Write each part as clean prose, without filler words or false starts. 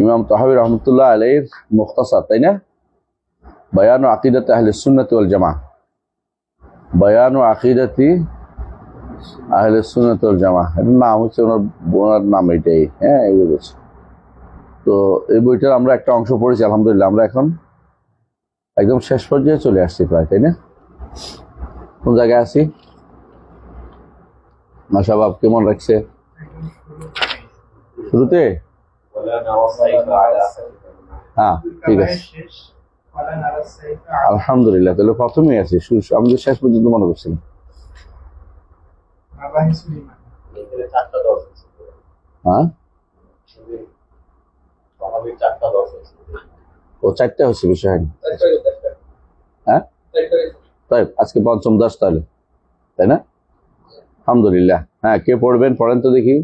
ইমাম তাহাবী রহমতুল্লাহ আলাইহির মুখতাসার, তাই না? বায়ানু আকিদাতি আহলিস সুন্নাতি ওয়াল জামাআহ, বায়ানু আকিদাতি আহলিস সুন্নাতি ওয়াল জামাআহ, এর নাম হচ্ছে ওনার নাম এটাই। হ্যাঁ, এই বলছি। তো এই বইটার আমরা একটা অংশ পড়েছি আলহামদুলিল্লাহ। আমরা এখন একদম শেষ পর্যায়ে চলে আসছি প্রায়, তাই না? কোন জায়গায় আছি? মাশাআল্লাহ, কেমন রাখছে শুরুতে? হ্যাঁ, ঠিক আছে, আলহামদুলিল্লাহ। তাহলে প্রথমেই আছি, আমি তো শেষ পর্যন্ত মনে করছিলাম। হ্যাঁ, ও 4টা হচ্ছে, বিষয় হয়নি। হ্যাঁ, তাই আজকে পঞ্চম 10 তাহলে, তাই না? আলহামদুলিল্লাহ। হ্যাঁ, কে পড়বেন? পড়েন তো দেখি।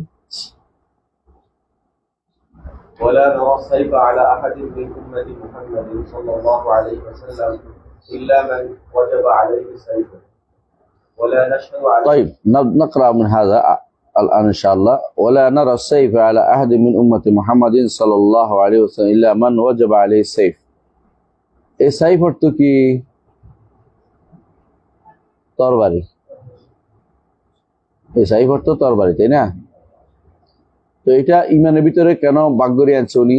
ولا نرى السيف على أحد من أمة محمد صلى الله عليه وسلم إلا من وجب عليه السيف ولا نشهد على. طيب نقرأ من هذا الآن إن شاء الله. ولا نرى السيف على أحد من أمة محمد صلى الله عليه وسلم إلا من وجب عليه السيف. এই সাইফ অর্থ কি? তরবারি। এই সাইফ অর্থ তরবারি, তাই না? তো এটা ইমানের ভিতরে কেন বাগ্যরি আনছে উনি?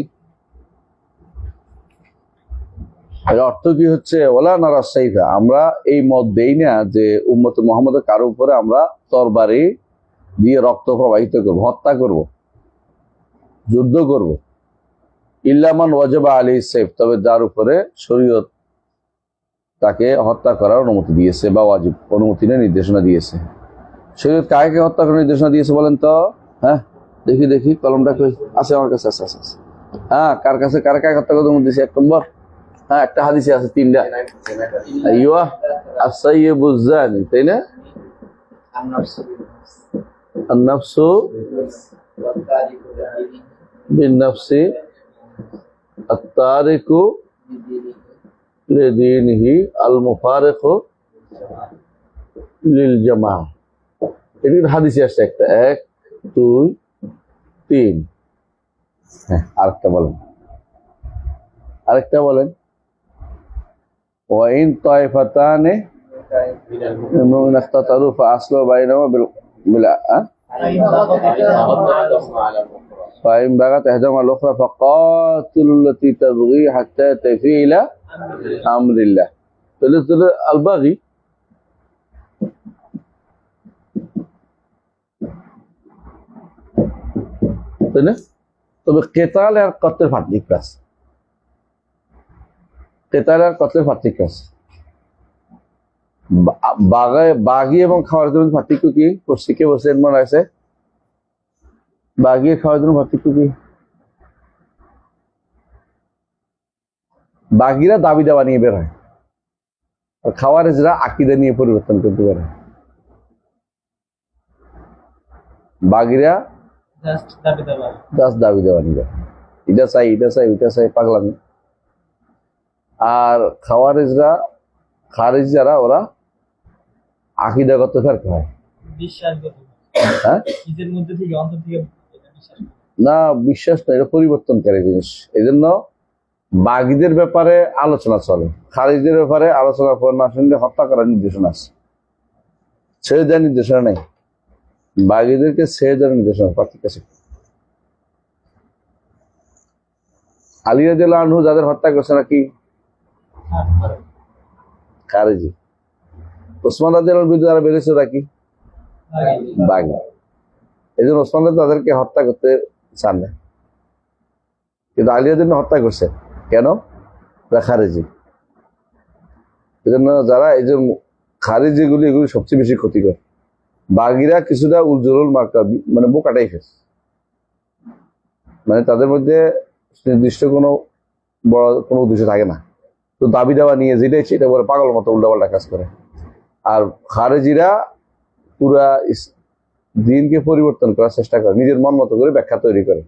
এর অর্থ কি হচ্ছে? ওলা নারা সাইফা, আমরা এই মত দেই না যে উম্মত মুহাম্মদের কারো উপরে আমরা তরবারি দিয়ে রক্ত প্রবাহিত করব, হত্যা করব, যুদ্ধ করব। ইল্লামান ওয়াজাবা আলাইহিস সাইফ, তবে যার উপরে শরীয়ত তাকে হত্যা করার অনুমতি দিয়েছে বা ওয়াজিব অনুমতি নিয়ে নির্দেশনা দিয়েছে। শরীয়ত কাকে হত্যা করার নির্দেশনা দিয়েছে বলেন তো? হ্যাঁ, দেখি দেখি, কলমটা কই আছে? আমার কাছে আছে। হ্যাঁ, কার কাছে কার কাকে হত্যা করতে অনুমতি দিয়েছে? 1 নম্বর। হ্যাঁ, একটা হাদিসে আছে 3টা। আইয়ুয়া আস-সাইয়্যিবুজ জানি, তাই না? আন-নাফসু বিন-নাফসি আত-তারিকু লিদীনিহি আল-মুফারিকু লিল জামাআহ। এর হাদিসে আসছে একটা, 1 2 3। হ্যাঁ, আরেকটা বলেন। وإن طائفتان من اقتتلوا فأصلحوا بينهما فإن بغت إحداهما على الأخرى فقاتلوا التي تبغي حتى تفيء إلى أمر الله. البغي তাই না? তবে কেতাল আর কতলের পার্থক্য আছে। কেতাল আর কতলের পার্থক্য আছে। বাগি এবং খাওয়ার জন্য পার্থক্য কি? কে বসে মনে আছে? বাগি খাওয়ার জন্য পার্থক্য কি? বাগিরা দাবি দাবা নিয়ে বের হয়, আর খাওয়ারেজরা আকীদা নিয়ে পরিবর্তন করতে পারে। বাগিরা জাস্ট দাবি দেওয়া নিবে, এটা চাই ওইটা চাই, পাগলামি। আর খারিজ যারা, ওরা আকীদাগত ফেরকা হয়। হ্যাঁ, না, বিশ্বাস না, এটা পরিবর্তনকারী জিনিস। এই জন্য বাগীদের ব্যাপারে আলোচনা চলে, খারিজদের ব্যাপারে আলোচনা না শুনলে হত্যা করার নির্দেশনা আছে, ছেড়ে দেওয়ার নির্দেশনা নেই। বাগীদেরকে ছেড়ে দেওয়ার নির্দেশনা। পার্থক্য আছে। আলী রাদিয়াল্লাহু আনহু যাদের হত্যা করছে নাকি খারিজি। ওসমান রাদিয়াল্লাহু আনহু বিরুদ্ধে যারা বেরিয়েছে নাকি বাগী। এই জন্য ওসমান তাদেরকে হত্যা করতে চান না, কিন্তু আলী রাদিয়াল্লাহু হত্যা করছে। কেন? খারিজি। এই জন্য যারা এই যে খারিজি গুলি, এগুলি সবচেয়ে বেশি ক্ষতিকর। বাগীরা কিছুটা উজ্জ্বল মার্কা, মানে বোকা টাইপের, মানে তাদের মধ্যে নির্দিষ্ট কোনো বড় কোনো উদ্দেশ্য থাকে না। তো দাবি দাবা নিয়ে যেটাই সেটা বলে পাগল মতো উল্টাপাল্টা কাজ করে। আর খারেজিরা পুরা দিনকে পরিবর্তন করার চেষ্টা করে, নিজের মন মতো করে ব্যাখ্যা তৈরি করে।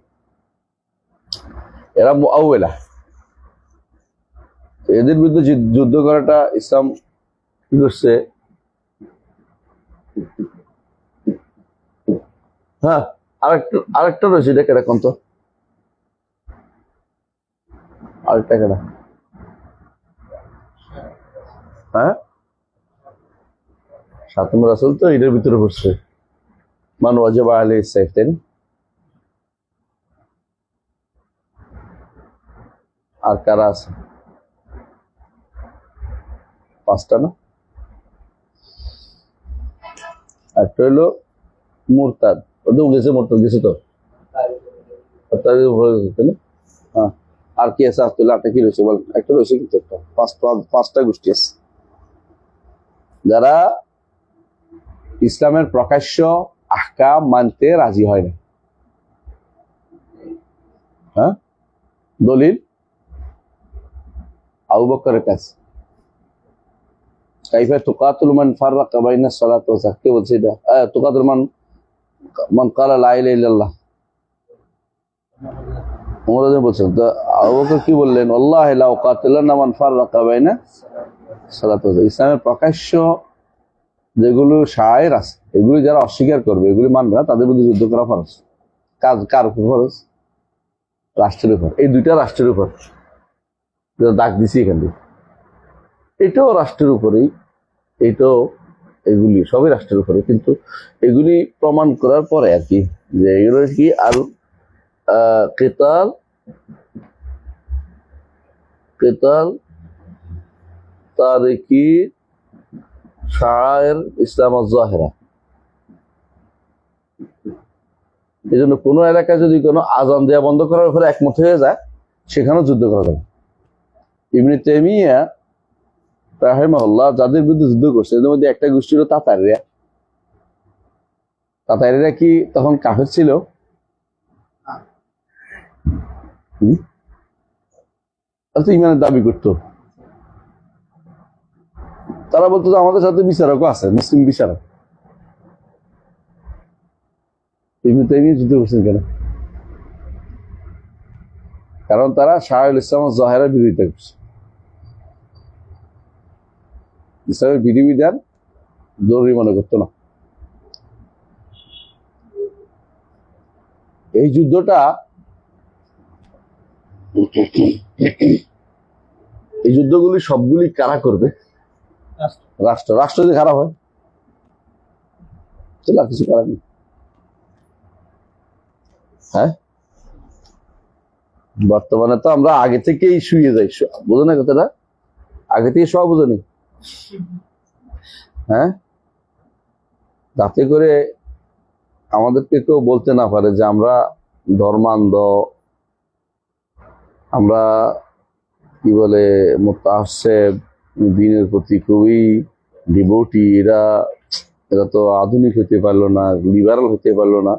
এরা মুআওয়ালা। এদের বিরুদ্ধে যুদ্ধ করাটা ইসলাম কি করছে? হ্যাঁ, আরেকটা রয়েছে, এটা কেরকম তো? আরেকটা কেনা হ্যাঁ 7 নম্বর রাসূল তো এটার ভিতরে পড়ছে মান ওয়াজাবা আলাইহিস সাইফ, তাই না? আর কারা আছে? 5টা না? একটা হলো মুরতাদ, ওদের গেছে, মুরতাদ গেছে তো, তার উপরে গেছে, তাই না? হ্যাঁ। আর কি আছে? আসলে আটটা কি রয়েছে বল? একটা রয়েছে কিন্তু, একটা 5টা গোষ্ঠী আছে যারা ইসলামের প্রকাশ্য আহকাম মানতে রাজি হয় না। হ্যাঁ, দলিল আবু বকরের কাছে কাইফা তুকাতুল মান ফাররাকা বাইনা সালাত ওয়া যাকাত, কে বলছে এটা? তুকাতুল মান মান ক্বালা লা ইলাহা ইল্লাল্লাহ, ওমর রাদিয়াল্লাহু বলছেন। তো আবু বকর কি বললেন? আল্লাহি লা উকাতিলান্না মান ফাররাকা বাইনা সালাত ওয়া যাকাত। ইসলামের প্রকাশ্য যেগুলো শায়ের আছে এগুলি যারা অস্বীকার করবে, এগুলি মানবে না, তাদের বিরুদ্ধে যুদ্ধ করা ফরজ। কার উপর ফরজ? রাষ্ট্রের উপর। এই দুইটা রাষ্ট্রের উপর দাগ দিছি এখান থেকে, এটাও রাষ্ট্রের উপরেই, এটাও, এগুলি সবই রাষ্ট্রের উপরে। কিন্তু এগুলি প্রমাণ করার পরে আর কি যে এগুলো কি আর কেতাল কেতাল তারিকি শায়ের ইসলাম জাহেরা। এই জন্য কোনো এলাকায় যদি কোনো আজান দেওয়া বন্ধ করার উপরে একমত হয়ে যায়, সেখানেও যুদ্ধ করা যাবে। ইবনে তাইমিয়া রাহিমাহুল্লাহ যাদের বিরুদ্ধে যুদ্ধ করছে এদের মধ্যে একটা গোষ্ঠী হলো তাতারিরা। তাতারিরা কি তখন কাফের ছিল? তারা তো ইমানের দাবি করতো। তারা বলতো যে আমাদের সাথে বিচারকও আছে, মুসলিম বিচারক। ইবনে তাইমিয়া যুদ্ধ করছেন কেন? কারণ তারা শাহুল ইসলাম জাহেরার বিরোধিতা করছে। ইসলামের বিধিবিধান জরুরি মনে করতো না। এই যুদ্ধটা, এই যুদ্ধগুলি সবগুলি কারা করবে? রাষ্ট্র। রাষ্ট্র যদি খারাপ হয় তাহলে আর কিছু করার নেই। হ্যাঁ, বর্তমানে তো আমরা আগে থেকেই শুয়ে যাই, বোঝো না কথাটা? আগে থেকে সব বোঝো নি। হ্যাঁ, যাতে করে আমাদেরকে কেউ বলতে না পারে যে আমরা ধর্মান্ধ, আমরা কি বলে মুতাআসসিব, দিনের প্রতি খুবই ডিভোটি, এরা তো আধুনিক হতে পারলো না, লিবারাল হতে পারলো না।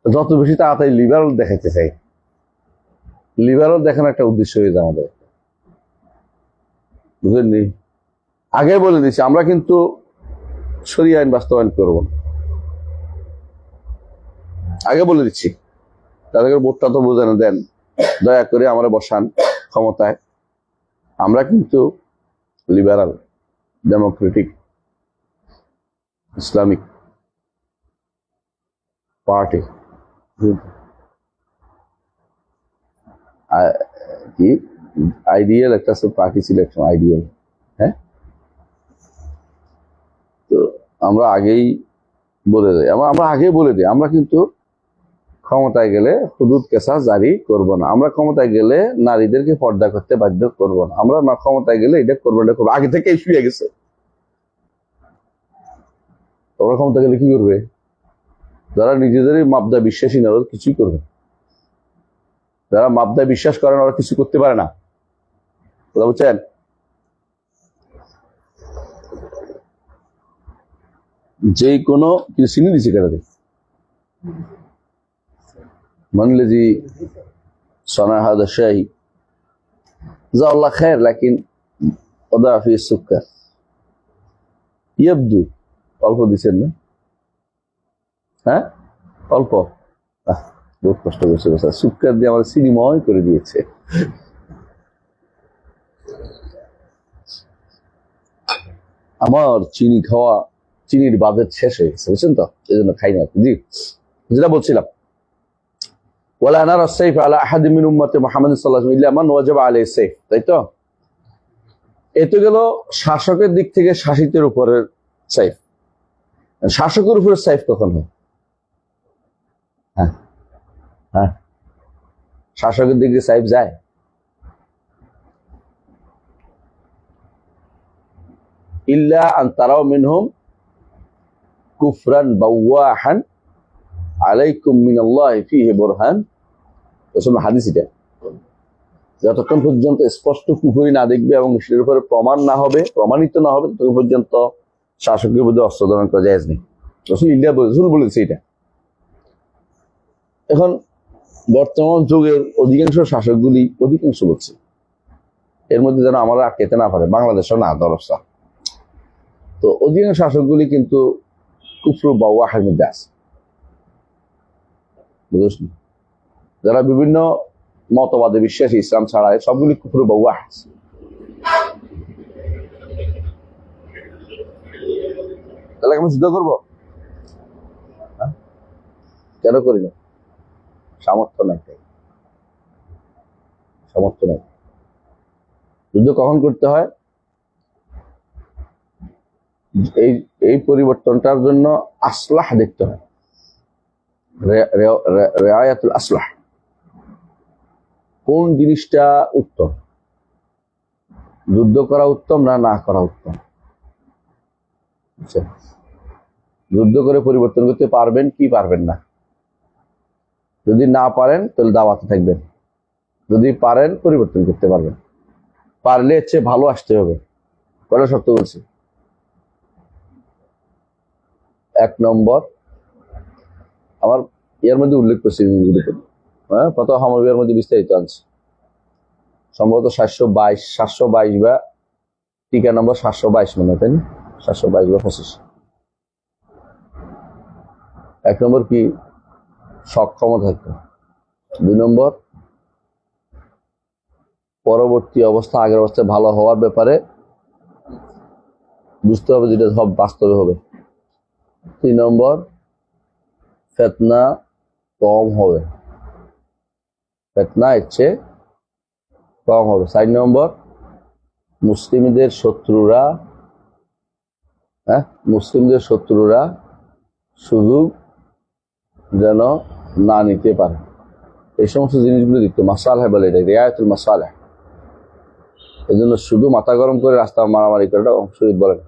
যত বেশি তাড়াতাড়ি লিবারাল দেখাতে চাই, লিবারাল দেখানোর একটা উদ্দেশ্য হয়ে যায় আমাদের, বুঝলেন? আগে বলে দিচ্ছি আমরা কিন্তু শরিয়া আইন বাস্তবায়ন করবো না, আগে বলে দিচ্ছি। তাদেরকে ভোটটা তো বোঝানো দেন, দয়া করে আমরা বসান ক্ষমতায়। আমরা কিন্তু লিবারাল, ডেমোক্রেটিক, ইসলামিক পার্টি, কি আইডিয়াল একটা পার্টি সিলেকশন, আইডিয়াল। হ্যাঁ, তো আমরা আগেই বলে দিই, আমরা আগেই বলে দিই আমরা কিন্তু ক্ষমতায় গেলে হুদুদ কেসাস জারি করব না। আমরা ক্ষমতায় গেলে নারীদেরকে পর্দা করতে বাধ্য করব না। আমরা না ক্ষমতায় গেলে এটা করবো, এটা করবো, আগে থেকেই শুয়ে গেছে। তোমরা ক্ষমতা গেলে কি করবে? যারা নিজেদেরই মাবদা বিশ্বাসী না, ওরা কিছুই করবে। যারা মাবদা বিশ্বাস করে না, ওরা কিছু করতে পারে না, কথা বুঝছেন? যে কোনো কিছু চিনি দিচ্ছে কেন মানলেজি صنع هذا الشاي جزاه الله خير لكن وضع فيه السكر يبدو অল্প দিচ্ছেন না? হ্যাঁ, অল্প। বহুত কষ্ট করছে, সুক্কার দিয়ে আমাদের চিনিময় করে দিয়েছে। আমার চিনি খাওয়া, চিনির বাজেট শেষ হয়ে গেছে, বুঝছেন তো, এই জন্য খাই না। জি, যেটা বলছিলাম, ওয়ালা নারা সাইফ আলা আহাদিন মিন উম্মতি মুহাম্মাদ সাল্লাল্লাহু আলাইহি ওয়াসাল্লাম ইল্লা মান ওয়াজাবা আলাইহি সাইফ, তাই তো? এ তো গেল শাসকের দিক থেকে শাসিতের উপরের সাইফ। শাসকের উপরে সাইফ কখন হয়? হ্যাঁ হ্যাঁ, শাসকের দিকে সাইফ যায়? ইল্লা আন তারাও মিনহুম কুফরান বাওয়াহান আলাইকুম মিনাল্লাহি ফীহি বুরহান। রাসূল হাদিস এটা, যতক্ষণ পর্যন্ত স্পষ্ট কুফরি না দেখবে এবং সেটার উপরে প্রমাণিত না হবে ততক্ষণ পর্যন্ত শাসকের বিরুদ্ধে অস্ত্র ধারণ করা জায়েজ নেই। রাসূল বলেছে এটা। এখন বর্তমান যুগের অধিকাংশ শাসকগুলি অধিকাংশ বলছে, এর মধ্যে যেন আমরা আটকেতে না পারে, বাংলাদেশও না দরস্তা, তো অধিকাংশ শাসকগুলি কিন্তু কুফর বাওয়াহের মধ্যে আছে, বুঝেছেন? যারা বিভিন্ন মতবাদে বিশ্বাসী, ইসলাম ছাড়া, সবগুলি কুফর বাওয়াহ আছে। তাহলে আমি যুদ্ধ করবো? কেন করি না? সামর্থ্য নাই, সামর্থ্য নাই। যুদ্ধ কখন করতে হয়? এই পরিবর্তনটার জন্য আসলাহ দেখতে হয়, রেয়ায়াতুল আসলাহ, কোন জিনিসটা উত্তম, যুদ্ধ করা উত্তম না করা উত্তম। যুদ্ধ করে পরিবর্তন করতে পারবেন কি পারবেন না? যদি না পারেন তাহলে দাওয়াতে থাকবেন, যদি পারেন পরিবর্তন করতে পারবেন। পারলে হচ্ছে ভালো আসতে হবে। কটা শর্ত বলছি? 1 নম্বর, আমার এর মধ্যে উল্লেখ করছি, হ্যাঁ, কত হামাবিয়ার মধ্যে বিস্তারিত আছে, সম্ভবত 722 বা টিকা নম্বর 722 মনে হয়, তাই না? 722 বা 25। 1 নম্বর কি? সক্ষম থাকবে। 2 নম্বর, পরবর্তী অবস্থা আগের অবস্থায় ভালো হওয়ার ব্যাপারে বুঝতে হবে, যেটা সব বাস্তবে হবে। 3 নম্বর, ফিতনা কম হবে, ফিতনা ইচ্ছে কম হবে। 4 নম্বর, মুসলিমদের শত্রুরা সুযোগ যেন না নিতে পারে। এই সমস্ত জিনিসগুলো দেখতে মাসালাহ বলে, এটা রিয়ায়াতুল মাসালাহ। এই জন্য শুধু মাথা গরম করে রাস্তা মারামারি করাটা শরীয়ত বলেন।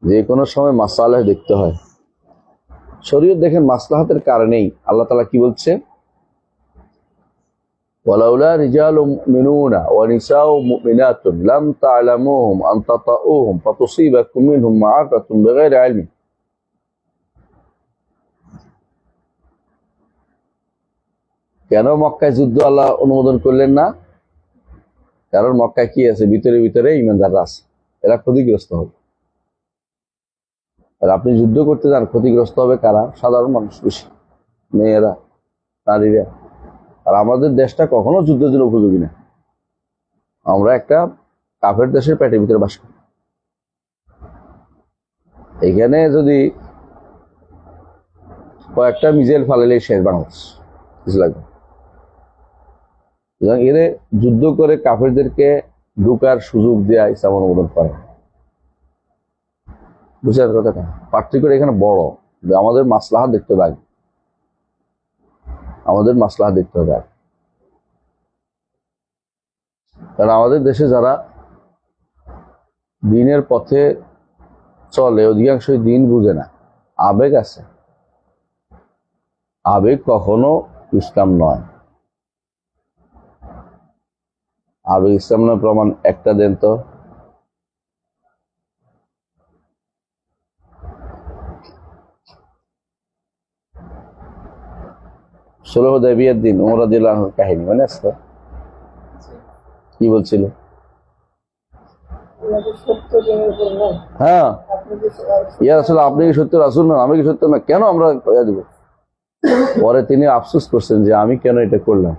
যে কোনো সময় মাসালাহ দেখতে হয়। শরীয়ত দেখেন মাসলাহাতের কারণেই আল্লাহ তাআলা কি বলছে? ওয়ালাউলা রিজালুম মুমিনুনা ওয়া নিসাউ মুমিনাতুন লাম তা'লামুহুম আন তাতাউহুম ফাতুসিবাকুম মিনহুম মা'রাকাতুন বিগাইরি ইলমিন। কেন মক্কায় যুদ্ধ আল্লাহ অনুমোদন করলেন না? কারণ মক্কায় কি আছে? ভিতরে ঈমানদাররা আছে, এরা ক্ষতিগ্রস্ত হবে। আর আপনি যুদ্ধ করতে যান, ক্ষতিগ্রস্ত হবে কারা? সাধারণ মানুষ, বেশি মেয়েরা, নারীরা। আর আমাদের দেশটা কখনো যুদ্ধের জন্য উপযোগী না। আমরা একটা কাফের দেশের পেটের ভিতরে বাস করি। এখানে যদি কয়েকটা মিসাইল ফালাইলে শেষ বাংলাদেশ, কিছু লাগবে। এরা যুদ্ধ করে কাফেরদেরকে ঢুকার সুযোগ দেয়া ইসলাম অনুমোদন করে। বুঝার কথাটা পার্থক্য এখানে বড়। আমাদের মাসলাহাত দেখতে হবে, আমাদের মাসলাহাত দেখতে হবে। কারণ আমাদের দেশে যারা দিনের পথে চলে, অধিকাংশই দিন বুঝে না, আবেগ আছে। আবেগ কখনো ইসলাম নয়। আবেগ ইসলাম নয় প্রমাণ একটা দেন তো। ষোলো হুদায়বিয়ার দিন ওমর রাদিয়াল্লাহু আনহুর কাহিনী মনে আছে? কি বলছিল? হ্যাঁ, ইয়া রাসূলুল্লাহ, আপনি কি সত্য রাসূল না? আমি কি সত্য না? কেন আমরা দিব? পরে তিনি আফসোস করছেন যে আমি কেন এটা করলাম।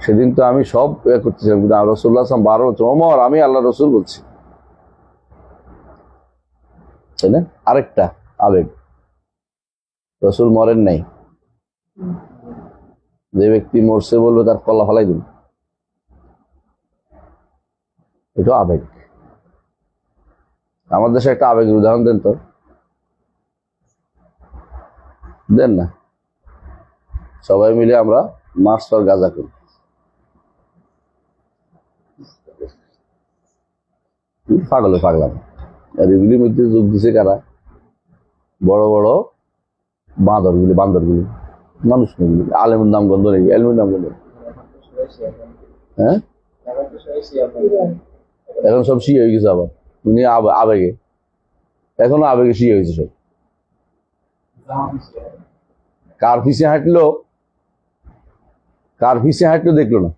সেদিন তো আমি সব করতেছিলাম, কিন্তু রাসূলুল্লাহ সাল্লাল্লাহু আলাইহি ওয়াসাল্লাম বারবার বলছেন, ওমর আমি আল্লাহ রাসূল বলছি, তাই না? আরেকটা আবেগ। রসুল মরেন নাই, যে ব্যক্তি মরছে বলবে তার কল্লা ফালাই দিন, এটা আবেগ। আমার দেশে একটা আবেগের উদাহরণ দেন তো, দেন না। সবাই মিলে আমরা মার্চ ফর গাজা করি, পাগলাম। আর এগুলির মধ্যে যোগ দিছে কারা? বড় বড় বান্দরগুলি, মানুষ নেই, আলেমের নাম গন্ধ নেই, এলমের নাম গন্ধ নেই। হ্যাঁ, এখন সব শিয়ে হয়ে গেছে, আবার উনি আবেগে, এখনো আবেগে শিয়ে হয়েছে সব। কার পিছে হাঁটলো দেখলো না,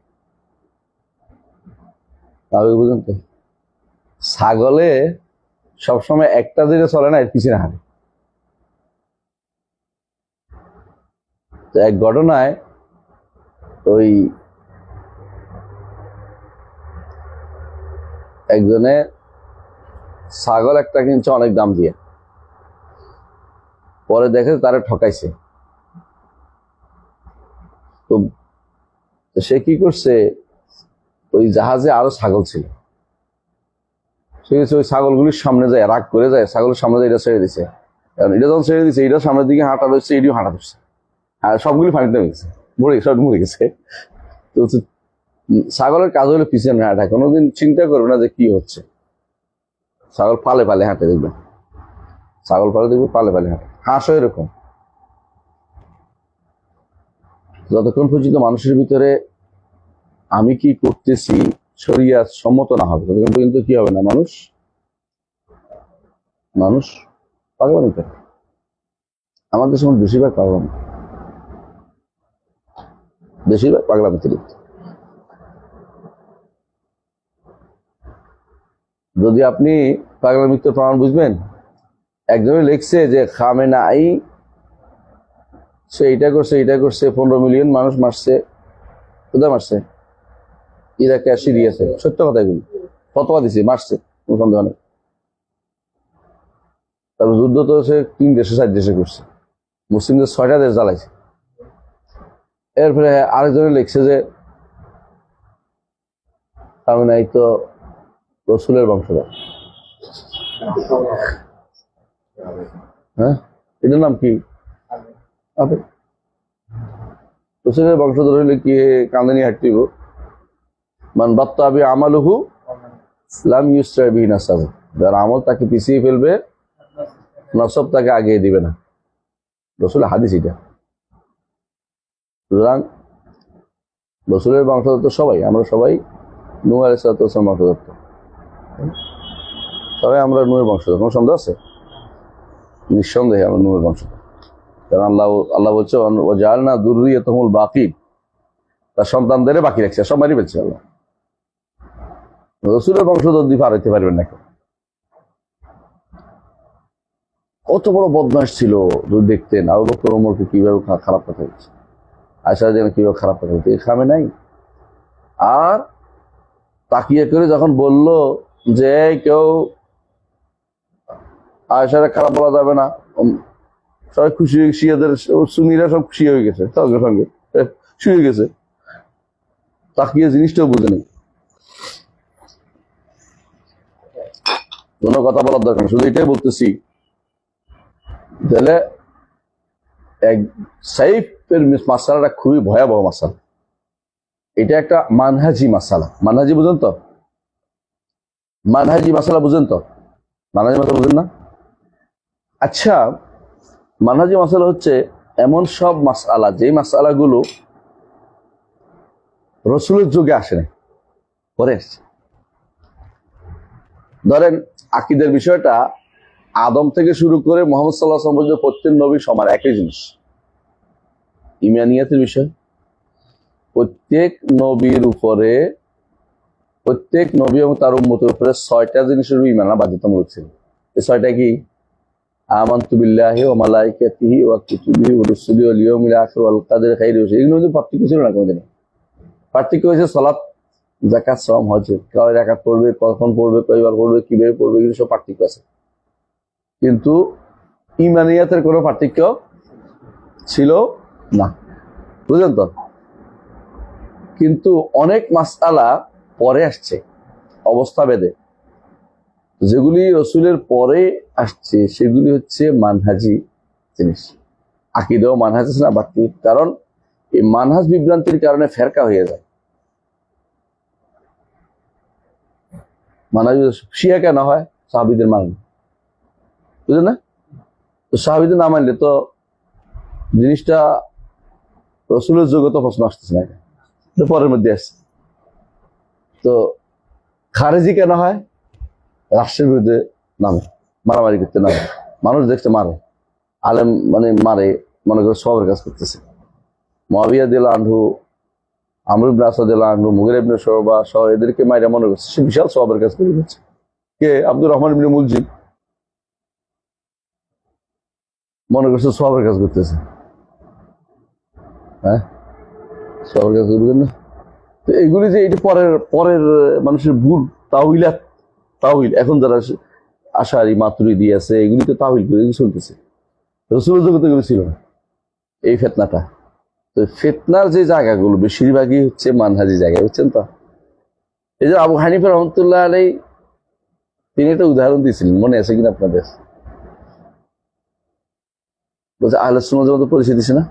আবেগ বুঝেন তো। ছাগলে সবসময় একটা দিকে চলে না, এর পিছনে হাঁটে। তো এক ঘটনায় ওই একজনে ছাগল একটা কিনছে অনেক দাম দিয়ে, পরে দেখে তারা ঠকাইছে। তো সে কি করছে, ওই জাহাজে আরো ছাগল ছিল, সে ওই ছাগলগুলির সামনে যায়, রাগ করে যায়, ছাগলের সামনে যায়, এটা ছেড়ে দিছে। কারণ এটা যখন ছেড়ে দিছে, এটা সামনের দিকে হাঁটা ধরছে, এটিও হাঁটা ধরছে, আর সবগুলি পানিতে গেছে, মরে গেছে। তো ছাগলের কাজ হলো পিছনে হাঁটা, কোনোদিন চিন্তা করবে না যে কি হচ্ছে। ছাগল পালে হাঁটে, দেখবেন ছাগল পালে হাঁটে। হাঁসও এরকম, যতক্ষণ পর্যন্ত মানুষের ভিতরে আমি কি করতেছি শরিয়াত সম্মত না হবে, ততক্ষণ পর্যন্ত কি হবে না, মানুষ পাগলামি করে। আমাদের সময় বেশিরভাগ পাগলামিতে লিপ্ত। যদি আপনি পাগলামিতে প্রমাণ বুঝবেন, একজনে লিখছে যে খামেনাই সে এটা করছে 15 মিলিয়ন মানুষ মারছে, কোথায় মারছে? ইরাকে আর সিরিয়াতে। সত্য কথা এগুলি, ফতোয়া দিছে, মারছে, কোনো সন্দেহ নেই। তারপর যুদ্ধ তো সে 3 দেশে 4 দেশে করছে, মুসলিমদের 6টা দেশ জ্বালাইছে। এরপরে আরেকজনে লিখছে যে খামেনাই তো রসুলের বংশধর। হ্যাঁ, এটার নাম কি? রসুলের বংশধর হইলে কি কান্দানি হাঁটিব? মান বাত্তাবি আমালুহু লাম ইউসরা বিহি নাসাবু, যার আমল তাকে পিছিয়ে ফেলবে, নসব তাকে আগিয়ে দিবে না। রসুলের হাদিস এটা। সুতরাং রসুলের বংশধর তো সবাই, আমরা সবাই নূহ আলাইহিস সালাম বংশধর, সবাই আমরা নূহের বংশধর, কোনো সন্দেহ আছে? নিঃসন্দেহে আমরা নূহের বংশধর। কারণ আল্লাহ বলছে ওয়াজআলনা যুররিয়াতাহুল বাকিন, তার সন্তানদের বাকি রাখছে, সব মারি ফেলছে আল্লাহ। রসুলের বংশধর দিয়ে পার হইতে পারবেন না। কত বড় বদমাশ ছিল, যদি দেখতেন আবু বকর ওমরকে কিভাবে খারাপ কথা বলছে, আয়েশা যেন কিভাবে খারাপ কথা বলছে, এই খামেনাই। আর তাকিয়ে করে যখন বলল যে কেউ আয়েশারে খারাপ বলা যাবে না, সবাই খুশি হয়ে, শিয়াদের সুন্নিরা সব খুশি হয়ে গেছে, সঙ্গে সঙ্গে শুয়ে গেছে, তাকিয়ে জিনিসটাও বুঝে নেই। কোনো কথা বলার দরকার, শুধু এটাই বলতেছি, তাহলে এক সাইফের মাসালাটা খুবই ভয়াবহ মাসালা। এটা একটা মানহাজি মাসালা। মানহাজি বুঝেন তো? মানহাজি মাসালা বুঝেন তো? মানহাজি মাসালা বুঝেন না? আচ্ছা, মানহাজি মাসালা হচ্ছে এমন সব মাসালা, যে মাসালাগুলো রসুলের যুগে আসে না, পরে আসছে। ধরেন আকীদার বিষয়টা আদম থেকে শুরু করে মুহাম্মদ সাল্লাল্লাহু আলাইহি ওয়াসাল্লাম পর্যন্ত প্রত্যেক নবী সমান, একই জিনিস। ইমানিয়াতের বিষয়, প্রত্যেক নবীর উপরে, প্রত্যেক নবী এবং তার উম্মতের উপরে 6টা জিনিসের ইমান বাধ্যতামূলক ছিল। এই 6টা কি? আমানতু বিল্লাহি ওয়া মালাইকাতিহি ওয়া কুতুবিহি ওয়া রুসুলিহি ওয়াল ইয়াউমিল আখির ওয়াল কদরি খাইরিহি ওয়া শাররিহি। এগুলোর মধ্যে পার্থক্য ছিল না কোনদিন। পার্থক্য হয়েছে সালাত, যাকাত, সাওম, হজ। কয় রাকাত পড়বে, কখন পড়বে, কয়বার পড়বে, কিভাবে পড়বে, এগুলো সব পার্থক্য আছে। কিন্তু ইমানিয়াতের কোনো পার্থক্য ছিল না, বুঝলেন তো? কিন্তু অনেক মাসআলা পরে আসছে অবস্থা ভেদে, যেগুলি রসুলের পরে আসছে সেগুলি হচ্ছে মানহাজি জিনিস। আকীদাও মানহাজ আছে না বাকি, কারণ এই মানহাজ বিভ্রান্তির কারণে ফেরকা হয়ে যায়। মানহাজ শিয়া কেন হয়? সাহাবীদের মানলে, বুঝলেন না? তো সাহাবীদের না মানলে তো জিনিসটা রসুলের যোগ্যতা প্রশ্ন আসতেছে না, এটা পরের মধ্যে আসছে। তো খারেজি কেন হয়? রাষ্ট্রের বিরুদ্ধে নামে, মারামারি করতে নামে, মানুষ দেখতে মারে, আলেম মানে মারে, মনে করে সবের কাজ করতেছে। মুআবিয়া রাদিয়াল্লাহু আনহু, আমর ইবনে আস রাদিয়াল্লাহু আনহু, মুগীরা ইবনে শুবা সহ এদেরকে মাইরা মনে করছে সে বিশাল সবের কাজ করে দিচ্ছে। কে? আব্দুর রহমান ইবনে মুলজিম মনে করছে সবের কাজ করতেছে। হ্যাঁ, সবের কাজ করবেন না। তো এইগুলি যে এটি পরের পরের মানুষের ভুল, তাউইলাত, তাউইল, এখন যারা আশারি মাতুরিদি আছে এগুলি তো তাউইল করে চলতেছে। রসুলের জগতে এগুলো ছিল না এই ফেতনাটা। তো ফেতনার যে জায়গাগুলো বেশিরভাগই হচ্ছে মানহাজি জায়গা, বুঝছেন তো? এই যে আবু হানিফা রহমতুল্লাহ আলাই তিনি একটা উদাহরণ দিয়েছিলেন, মনে আছে কিনা আপনাদের? বলছে আহলে সুন্নাত ওয়াল জামাত পরিচয় দিছে না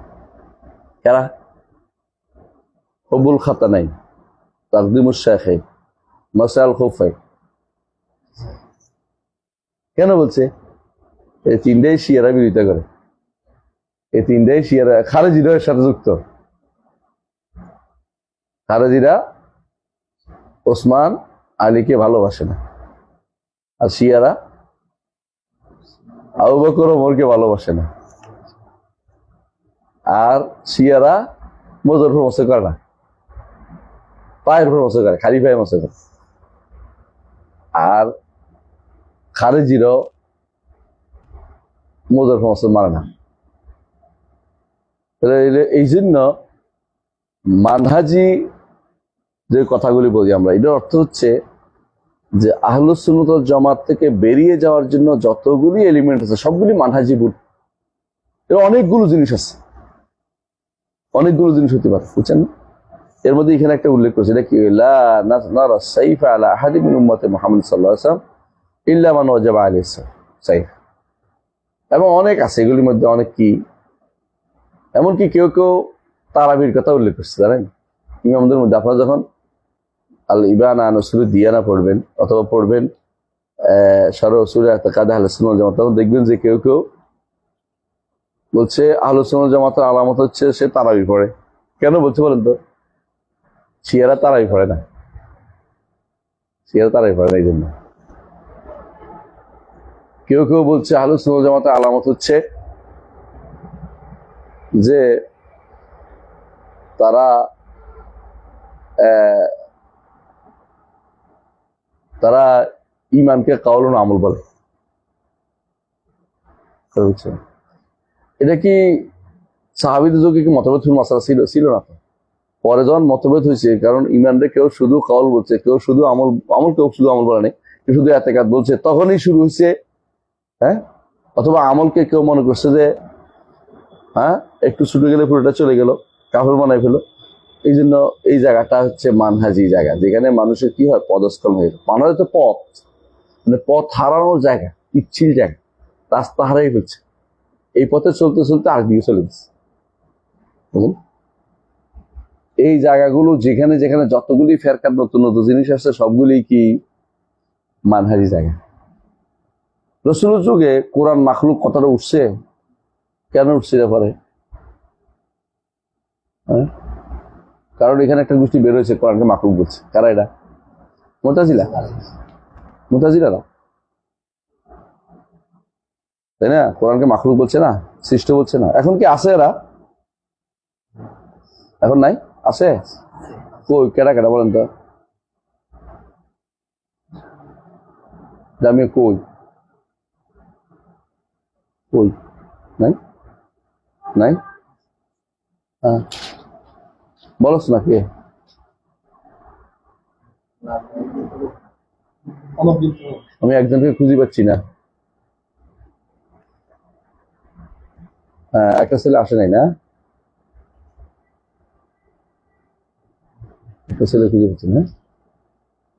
কারা? কবুল খাতা নাই, তাকদিমুশ শাইখাইন, মাসাল খুফাইন। কেন বলছে? এই তিনটাই শিয়ারা বিরোধিতা করে, এই তিনটাই শিয়ারা, খারেজিরা এর সাথে যুক্ত। খারেজিরা ওসমান আলীকে ভালোবাসে না, আর শিয়ারা আবু বকর ওমরকে ভালোবাসে না, আর শিয়ারা মজুর উপর মসে করে না, পায়ের উপর মসে করে, খালি পায়ে মসে করে। আর খারেজিরও মজুর উপর মসে মারে না। এই জন্য মানহাজি যে কথাগুলি বলি আমরা, এটার অর্থ হচ্ছে যে আহলুস সুন্নাত ওয়াল জামাত থেকে বেরিয়ে যাওয়ার জন্য যতগুলি এলিমেন্ট আছে সবগুলি মানহাজি ভুল। এর অনেকগুলো জিনিস আছে, অনেকগুলো জিনিস হতে পারে, বুঝছেন না? এর মধ্যে এখানে একটা উল্লেখ করছে, এটা কি, লা নারা সাইফা আলা আহাদিন মিন উম্মতি মুহাম্মদ সাল্লাল্লাহু আলাইহি ওয়াসাল্লাম ইল্লা মান ওয়াজাবা আলাইহিস সাইফ। এবং অনেক আছে, এগুলির মধ্যে অনেক কি, এমনকি কেউ কেউ তারাবির কথা উল্লেখ করছে, জানেন? ইমামদের মধ্যে আপনারা যখন আল ইবানা আন উসুলুদ দিয়ানা পড়বেন অথবা পড়বেন শারহ উসুল ইতিকাদ আহলুস সুন্নাহ ওয়াল জামাত, তখন দেখবেন যে কেউ কেউ বলছে আহলুস সুন্নাহ ওয়াল জামাতের আলামত হচ্ছে সে তারাবি পড়ে। কেন বলছে বলেন তো? শিয়ারা তারাবি পড়ে না, শিয়ারা তারাবি পড়ে না। এই জন্য কেউ কেউ বলছে আহলুস সুন্নাহ ওয়াল জামাতের আলামত হচ্ছে যে তারা তারা ইমানকে কাউলুন আমল বলে। এটা কি সাহাবীদের যুগে কি মতভেদ মাসালা ছিল? ছিল না তো। পরে যখন মতভেদ হয়েছে, কারণ ইমানরে কেউ শুধু কাউল বলছে, কেউ শুধু আমল, কেউ শুধু আমল বলে নাই, কেউ শুধু ইতিকাদ বলছে, তখনই শুরু হয়েছে। হ্যাঁ, অথবা আমলকে কেউ মনে করছে যে হ্যাঁ একটু ছুটে গেলে পুরোটা চলে গেল, কাফের বানাই ফেলো। এই জন্য এই জায়গাটা হচ্ছে মানহাজি জায়গা, যেখানে মানুষের কি হয়, পদস্খলন হয়ে যায়। মানহাজি তো পথ, মানে পথ হারানোর জায়গা, পিচ্ছিল জায়গা, রাস্তা হারাই ফেলছে। এই পথে চলতে চলতে আরেকদিকে চলে গেছে, বুঝলেন? এই জায়গাগুলো যেখানে যেখানে যতগুলি ফেরকার নতুন নতুন জিনিস আসছে সবগুলি কি মানহাজি জায়গা। রসুলের যুগে কোরআন মাখলুক কথাটা উঠছে, কেন উঠছে ব্যাপারে? হ্যাঁ, কারণ এখানে একটা গোষ্ঠী বের হয়েছে কোরআনকে মাখলুক বলছে। কারা এটা? মুতাজিলা, মুতাজিলারা, তাই না? কোরআনকে মাখলুক বলছে না, সৃষ্ট বলছে না। এখন কি আছে এরা? এখন নাই? আছে? কই, কেডা কেডা বলেন তো? জামিয়া কই? কই? নাই? নাই? হ্যাঁ, বলস না কে? আমি একজনকে খুঁজে পাচ্ছি না। একটা ছেলে আসে নাই না, একটা ছেলে খুঁজে পাচ্ছি না,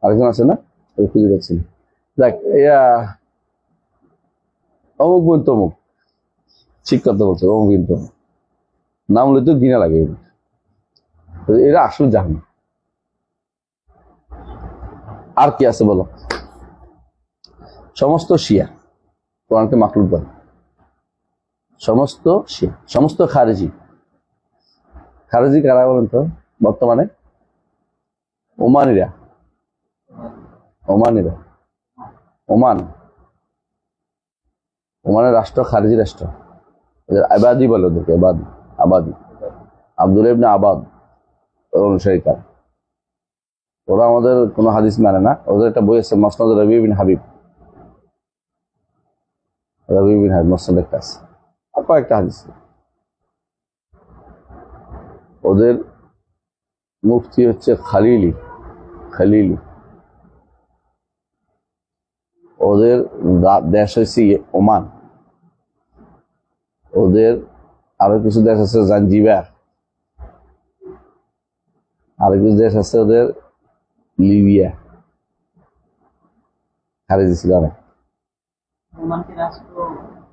আরেকজন আছে না, ওই খুঁজে পাচ্ছি না। দেখ অমুক বোন তমুক, ঠিক কথা বলছে, অমুক বোন তমুক নাম হলে তো ঘৃণা লাগে। এরা আসল জাহান। আর কি আছে বলো? সমস্ত শিয়া কোরআনকে মাকলুক বলে, সমস্ত শিয়া, সমস্ত খারেজি। খারেজি কারা বলেন তো বর্তমানে? ওমানিরা, ওমানিরা, ওমান, ওমানের রাষ্ট্র খারেজি রাষ্ট্র। আবাদি বলে ওদেরকে, আবাদি, আবাদি, আব্দুল ইবনে আবাদ অনুসারী কার। ওরা আমাদের কোনো হাদিস মানে না। ওদের একটা বই আছে মসনাদ রবি বিন হাবিব, রবি বিন হাবিব মসনাদ একটা আছে, আর কয়েকটা হাদিস। ওদের মুফতি হচ্ছে খালিলি, খালিলি। ওদের দেশ হচ্ছে ওমান। ওদের আরো কিছু দেশ আছে জাঞ্জিবার, আরো কিছু দেশ আছে ওদের লিবিয়া। খারেজি ছিল অনেক।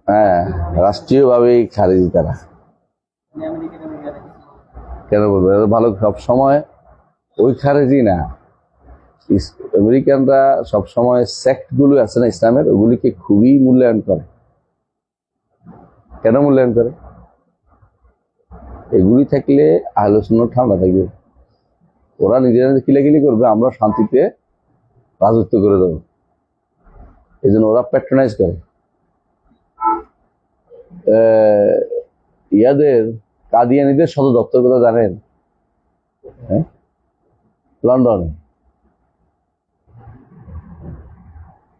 হ্যাঁ, রাষ্ট্রীয় ভাবেই খারেজি তারা। কেন বলবো? ভালো সব সময় ওই খারেজি না, আমেরিকানরা সব সময় সেক্ট গুলো আছে না ইসলামের, ওগুলিকে খুবই মূল্যায়ন করে। কেন মূল্যায়ন করে? এগুলি থাকলে আহলে সুন্নাত ঠান্ডা থাকবে। ওরা নিজেরা কিলাকিলি করবে, আমরা শান্তিতে রাজত্ব করে দেবো। এই জন্য ওরা প্যাট্রোনাইজ করে। ইয়াদের কাদিয়ানীদের সদর দপ্তর কথা জানেন? হ্যাঁ, লন্ডনে।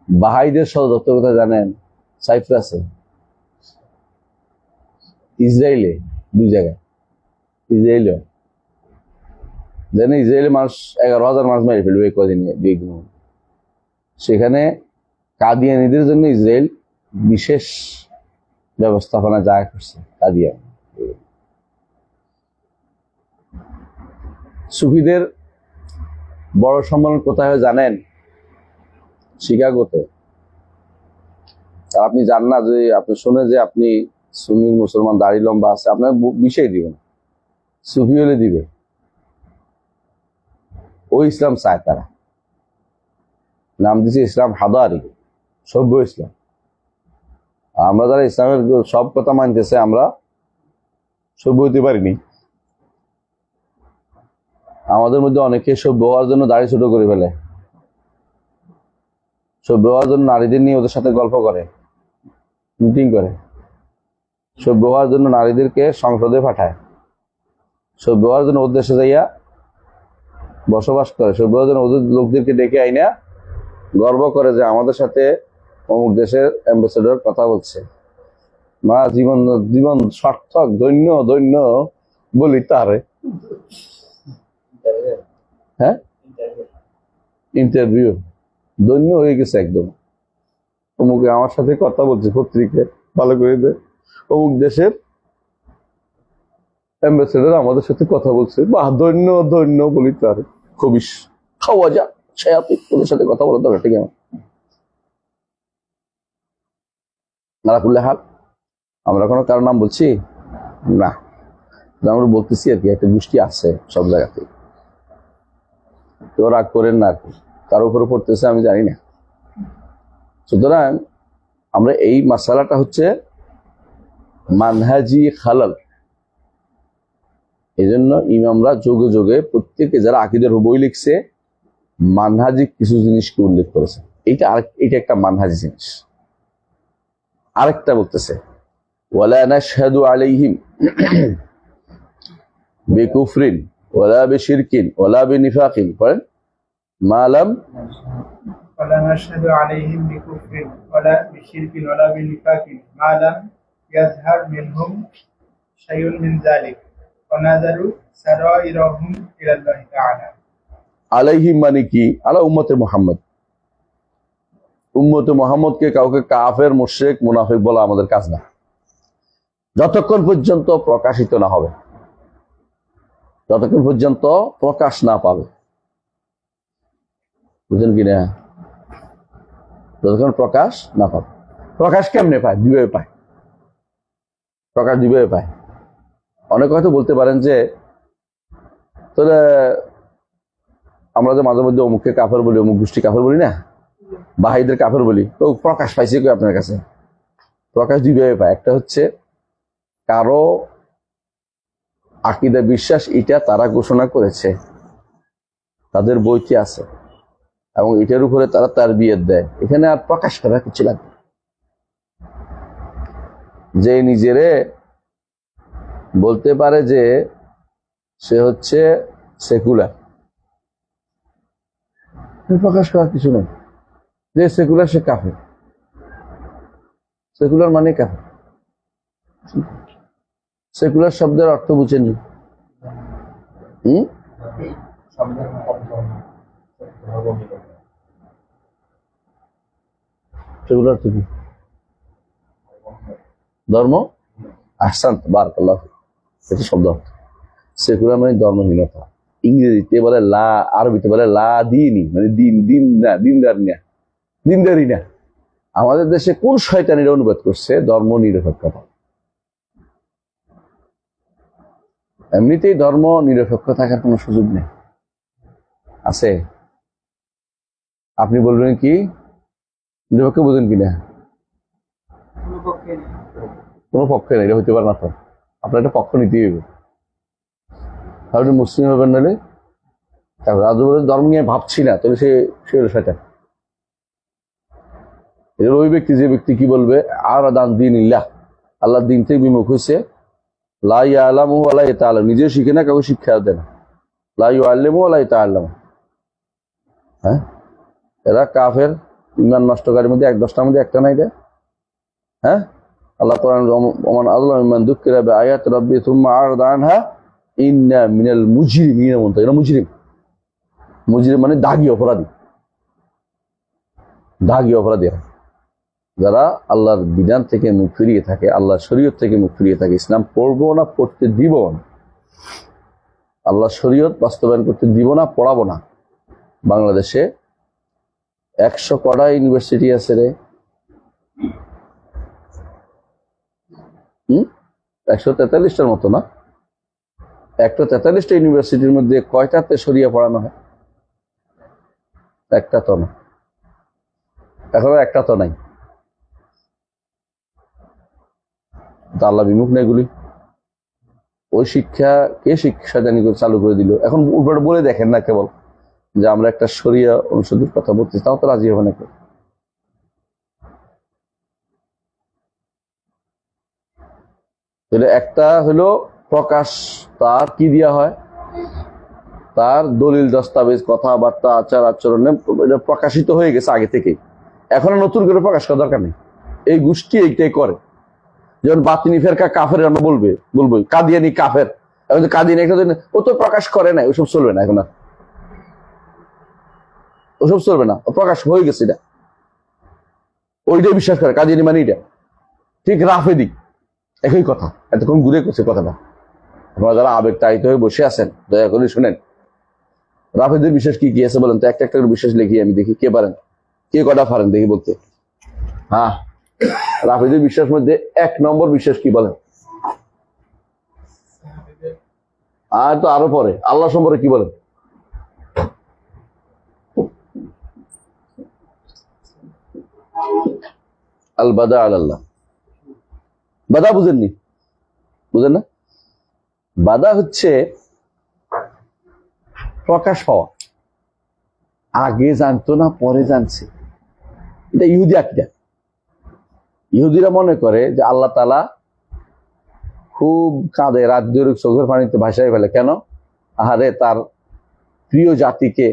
বাহাইদের সদর দপ্তর কথা জানেন? সাইপ্রাসে। ইসরায়েলে, দুই জায়গায়। ইসরায়েলে জানেন, ইসরায়েলে মানুষ 11,000 মানুষ মেরে ফেলবে কদিনে, সেখানে কাদিয়ানীদের জন্য ইসরায়েল বিশেষ ব্যবস্থাপনা জায়গা করছে। কাদিয়ান সুফিদের বড় সম্মেলন কোথায় জানেন? শিকাগোতে। আর আপনি জান না, যে আপনি শুনে যে আপনি সুন্নি মুসলমান দাড়ি লম্বা আছে, আপনার বিষয় দিবেন, সুফি হলে দিবে। ওই ইসলাম চায় তারা, নাম দিচ্ছে ইসলাম হাদারি, সভ্য ইসলাম। আমরা যারা ইসলামের সব কথা মানতেছে, আমরা সভ্য হইতে পারিনি। আমাদের মধ্যে অনেকে সভ্য হওয়ার জন্য দাড়ি ছোট করে ফেলে, সভ্য হওয়ার জন্য নারীদের নিয়ে ওদের সাথে গল্প করে, মিটিং করে, সভ্য হওয়ার জন্য নারীদেরকে সংসদে পাঠায়, সভ্য হওয়ার জন্য ওদের দেশে যাইয়া বসবাস করে, সভ্য হওয়ার জন্য ওদের লোকদেরকে ডেকে আইনা গর্ব করে যে আমাদের সাথে অমুক দেশের অ্যাম্বাসেডর কথা বলছে। মা জীবন জীবন সার্থক, দৈন্য দৈন্য বলি তারে। হ্যাঁ, ইন্টারভিউ দৈন্য হয়ে গেছে একদম। অমুকে আমার সাথে কথা বলছে, পত্রিকায় ভালো করে দে, অমুক দেশের অ্যাম্বাসেডর আমাদের সাথে কথা বলছে, বাহ দৈন্য দৈন্য বলি তারে। খবিস খাওয়া যা ছায়াতে ওদের সাথে কথা বলার দরকার, ঠিক আছে? নারাকুল্লাহ হাল, আমরা কোনো কারো নাম বলছি না, আমরা বলতেছি আর কি, একটা গোষ্ঠী আছে সব জায়গাতে। কেউ রাগ করেন না আর কি, কারো উপরে পড়তেছে আমি জানি না। সুতরাং আমরা এই মাসালাটা হচ্ছে মানহাজি খালাল। এই জন্য ইমামরা যোগে যোগে প্রত্যেকে যারা আকীদার বই লিখছে, মানহাজি কিছু জিনিসকে উল্লেখ করেছে। এটা একটা মানহাজি জিনিস। আরেকটা বলতেছে ওয়ালা নাশহাদু আলাইহিম বিকুফরিন ওয়ালা বিশিরকিন ওয়ালা বিনিফাকিন, পড়েন মালাম ولا نشهد عليهم بكفر ولا بشرك ولا بنفاق ما لم يظهر منهم شيء من ذلك ونذروا سرائرهم إلى الله تعالى। আলাইহিম মানে কি? আলা উম্মতে মুহাম্মদ। উম্মতে মুহাম্মদকে কাউকে কাফের, মুশরিক, মুনাফিক বলা আমাদের কাজ না। যতক্ষণ পর্যন্ত প্রকাশিত না হবে, যতক্ষণ পর্যন্ত প্রকাশ না পাবে, বুঝলেন কিনা? যতক্ষণ প্রকাশ না পাবে। প্রকাশ কেমনে পায়? দুইভাবে পায়। প্রকাশ দুইভাবে পায়। অনেক হয়তো বলতে পারেন যে তাহলে আমরা যে মাঝে মধ্যে অমুককে কাফের বলি, অমুক গোষ্ঠী কাফের বলি না, বাহাইদের কাফের বলি, তো প্রকাশ পাইছে কি আপনার কাছে? প্রকাশ দুইভাবে পায়। একটা হচ্ছে কারো আকীদা বিশ্বাস এটা তারা ঘোষণা করেছে, তাদের বইতে আছে, এবং এটার উপরে তারা তারবিয়ত দেয়, এখানে আর প্রকাশ করার কিছু লাগবে। যে নিজেরে বলতে পারে যে সে হচ্ছে সেকুলার, প্রকাশ করার কিছু নেই। যে সেকুলার সে কাফের, সেকুলার মানে কাফের। সেকুলার শব্দের অর্থ বুঝেননি? সেকুলার অর্থ কি? ধর্ম। আহসান, বারাকাল্লাহ, এটা শব্দ অর্থ। সেকুলার মানে ধর্মহীনতা। ইংরেজিতে বলে লা, আরবিতে বলে লা দিনই, মানে দিন, দিন না, দিনদারি না, দিনদারি না। আমাদের দেশে কোন শয়তানিরা অনুবাদ করছে ধর্ম নিরপেক্ষতা? এমনিতেই ধর্ম নিরপেক্ষ থাকার কোনো সুযোগ নেই। আছে? আপনি বলবেন কি নিরপেক্ষ বোঝেন কিনা? কোনো পক্ষে নেই, এটা হইতে পারে না। তো আপনার একটা পক্ষ নিতেই হবে, আপনি মুসলিম হবেন নাহলে ধর্ম নিয়ে ভাবছি না, তবে সে হলো শয়তান। এর ওই ব্যক্তি, যে ব্যক্তি কি বলবে আর দান দিন ইল্লাহ, আল্লাহর দিন থেকে বিমুখ হয়েছে, লা ইয়ালামু ওয়া লা ইয়াতাআল্লামু, নিজেও শিখে না, কাউকে শিক্ষা দেয় না, লা ইউআল্লিমু ওয়া লা ইয়াতাআল্লামু। হ্যাঁ, এরা কাফের, ঈমান নষ্টকারীর মধ্যে ১-১০টার মধ্যে একটা নাই। হ্যাঁ, আল্লাহ কোরআন ওমান আযলামু মিম্মান যুক্কিরা বিআয়াতি রাব্বিহি সুম্মা আ'রাদা আনহা ইন্না মিনাল মুজরিমিন। এরা মুজরিম। মুজরিম মানে দাগী অপরাধী, দাগী অপরাধী, যারা আল্লাহর বিধান থেকে মুখ ফিরিয়ে থাকে, আল্লাহর শরীয়ত থেকে মুখ ফিরিয়ে থাকে। ইসলাম পড়বো না, পড়তে দিব না, আল্লাহর শরীয়ত বাস্তবায়ন করতে দিব না, পড়াবো না। বাংলাদেশে ১০০ কটা ইউনিভার্সিটি আছে রে, ১৪৩টার মতো না? ১৪৩টা ইউনিভার্সিটির মধ্যে কয়টাতে শরিয়া পড়ানো হয়? একটা তো না, এখন একটা তো নাই। আল্লাহ বিমুখ না এগুলি। ওই শিক্ষা কে শিক্ষা জানি চালু করে দিল? এখন উল্টো বলে দেখেন না কেবল যে আমরা একটা শরিয়া অনুষদের কথা বলছি, তাও তো রাজি হবে না কেউ। একটা হলো প্রকাশ, তার কি দেওয়া হয়, তার দলিল দস্তাবেজ, কথাবার্তা, আচার আচরণে প্রকাশিত হয়ে গেছে আগে থেকেই, এখন নতুন করে প্রকাশ করার দরকার নেই। এই গোষ্ঠী এইটাই করে। যেমন বাতিনি ফেরকা কাফের, আমরা বলবো কাদিয়ানি কাফের, এখন কাদিয়ানি একটা ও তো প্রকাশ করে নাই, ওসব চলবে না, এখন আর ওসব চলবে না, প্রকাশ হয়ে গেছে, এটা ওইটাই বিশ্বাস করে কাদিয়ানি মানে এটা। ঠিক রাফেদি একই কথা, এতক্ষণ ঘুরে করছে কথাটা। আপনারা যারা আবেগ তাড়িত হয়ে বসে আছেন, দয়া করে শুনেন। রাফেদের বিশ্বাস কি কি আছে বলেন তো? একটা করে বিশ্বাস লিখি, আমি দেখি কে পারেন, কে কটা পারেন দেখি বলতে। হ্যাঁ, রাফেদের বিশ্বাস মধ্যে ১ নম্বর বিশ্বাস কি বলেন? আর তো আরো পরে আল্লাহ সম্পর্কে কি বলেন? আল বাদা আল্লাহ। বাদা বুঝেননি? বুঝেন না? বাদা হচ্ছে প্রকাশ পাওয়া। আগে জানতো না, পরে জানছে। এটা ইহুদি আকীদা। ইহুদিরা মনে করে যে আল্লাহ তাআলা খুব কাঁদে, রাত ধরে চোখের পানিতে ভাসায় ফেলে। কেন? আহারে, তার প্রিয় জাতিকে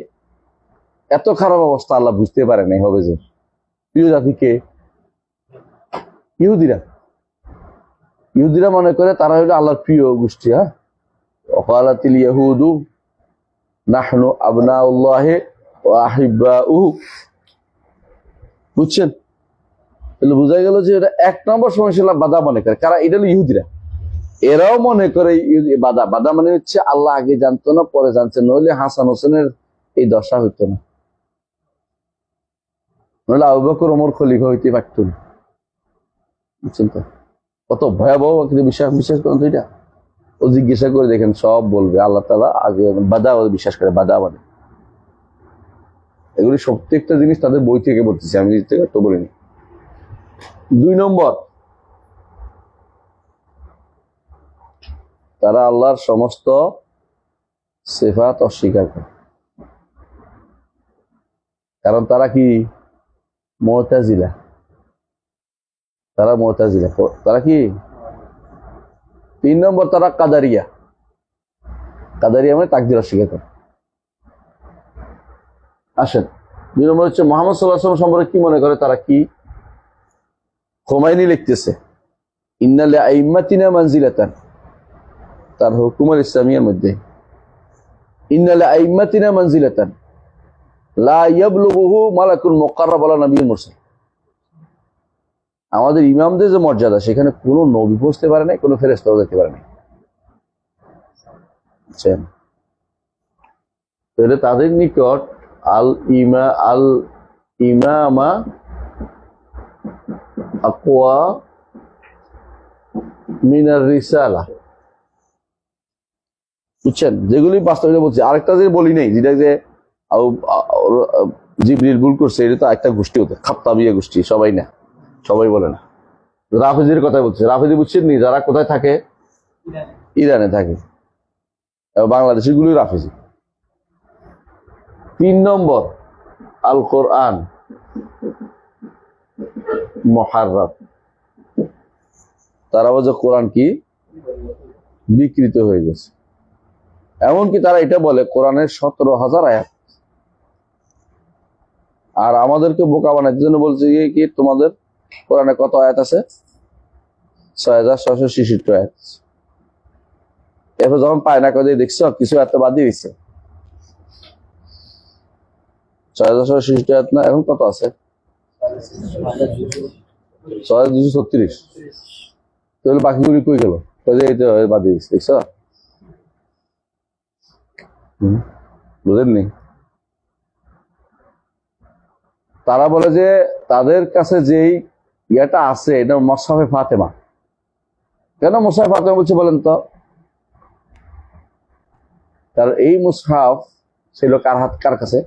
এত খারাপ অবস্থা আল্লাহ বুঝতে পারে নাই হবে যে। প্রিয় জাতিকে ইহুদিরা মনে করে তারা হলো আল্লাহর প্রিয় গোষ্ঠী। হ্যাঁ, ওয়াকালাতিল ইয়াহুদু নাহনু আবনাউল্লাহি ওয়া আহিব্বাউহু। বুঝছেন? তাহলে বোঝা গেল যে এটা ১ নম্বর সমস্যা বাধা মনে করে কারা? এটা হলো ইহুদিরা। এরাও মনে করে বাধা বাধা মানে হচ্ছে আল্লাহ আগে জানতো না পরে জানছে, নইলে হাসান হোসেনের এই দশা হইতো না, নইলে আবু বকর ওমর খলিফা হইতে পারত না। বুঝছেন তো কত ভয়াবহ কিন্তু বিশ্বাস বিশ্বাস করেন তো এটা। ও জিজ্ঞাসা করে দেখেন সব বলবে আল্লাহ তাআলা আগে বাধা বিশ্বাস করে, বাধা মানে এগুলি প্রত্যেকটা জিনিস তাদের বই থেকে বলতেছি, আমি নিজে থেকে তো বলিনি। 2 নম্বর, তারা আল্লাহর সমস্ত সিফাত অস্বীকার করে, কারণ তারা কি মুতাজিলা, তারা মুতাজিলা, তারা কি 3 নম্বর তারা কাদারিয়া, কাদারিয়া মানে তাকদীর অস্বীকার করে। আসেন 2 নম্বর হচ্ছে মুহাম্মদ সাল্লাল্লাহু আলাইহি ওয়াসাল্লাম সম্পর্কে কি মনে করে তারা, কি খোমাইনি লিখতেছে ইন্না লিআইম্মাতিনা মানজিলাতান, তার হুকুমুল ইসলামিয়ার মধ্যে ইন্না লিআইম্মাতিনা মানজিলাতান লা ইয়াবলুগুহু মালাকুল মুকাররাব ওয়ালা নাবিয়্যুল মুরসাল। আমাদের ইমামদের যে মর্যাদা সেখানে কোনো নবী পৌঁছতে পারে না, কোনো ফেরেশতাও যেতে পারে না। বুঝছেন, তাহলে তাদের নিকট আল ইমামা আকওয়া মিনার রিসালা। বুঝছেন, যেগুলি বাস্তবে বলছি। আরেকটা যে বলি নাই, যেটা যে জিবরিল ভুল করছে, এটা তো একটা গোষ্ঠী হতে, খাত্তাবিয়া গোষ্ঠী, সবাই না, সবাই বলে না। রাফেজির কথা বলছে, রাফেজি বুঝছেন নি, যারা কোথায় থাকে, ইরানে থাকে, বাংলাদেশের গুলি রাফেজি। 3 নম্বর আল কোরআন মুহাররাফ, তারা বলছে কোরআন কি বিকৃত হয়ে গেছে। এমনকি তারা এটা বলে কোরআনের 17,000 আয়াত, আর আমাদেরকে বোকা বানানোর জন্য বলছে কি তোমাদের কোরআনে কত আয়াত আছে, 6,666 আয়াত। এরপর যখন পায় না কাজে দেখছো কিছু আয়াত বাদ দিয়ে দিচ্ছে, 6,666 আয়াত না, এখন কত আছে 6,236। তাহলে বাকিগুলি কই গেল, বাদ দিয়ে দিচ্ছে, দেখছো, বুঝেননি। তারা বলে যে তাদের কাছে যেই ইয়াটা আছে এটা মুসহাফে ফাতেমা। কেন মুসহাফে ফাতেমা বলছে বলেন তো? কারণ এই মুসহাফ ছিল কার কাছে?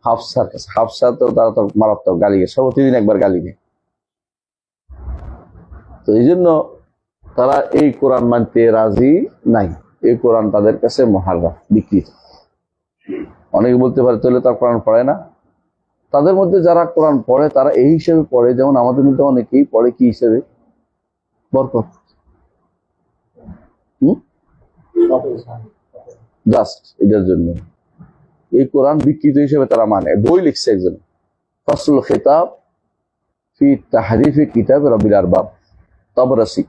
হাফসার কাছে। হাফসা তো তারা তো মারাত্মক গালি গায়, প্রতিদিন একবার গালি গায়। তো এই জন্য তারা এই কোরআন মানতে রাজি নাই, এই কোরআন তাদের কাছে মুহাররাফ, বিকৃত। অনেকে বলতে পারে তাহলে তার কোরআন পড়ে না। তাদের মধ্যে যারা কোরআন পড়ে তারা এই হিসেবে পড়ে, যেমন আমাদের মধ্যে অনেকেই পড়ে কি হিসেবে, বরকত, জাস্ট এটার জন্য। এই কোরআন বিকৃত হিসেবে তারা মানে। বই লিখছে একজন, ফসলুল খিতাব ফি তাহরিফি কিতাব রাব্বিল আরবাব, তাবরাসি।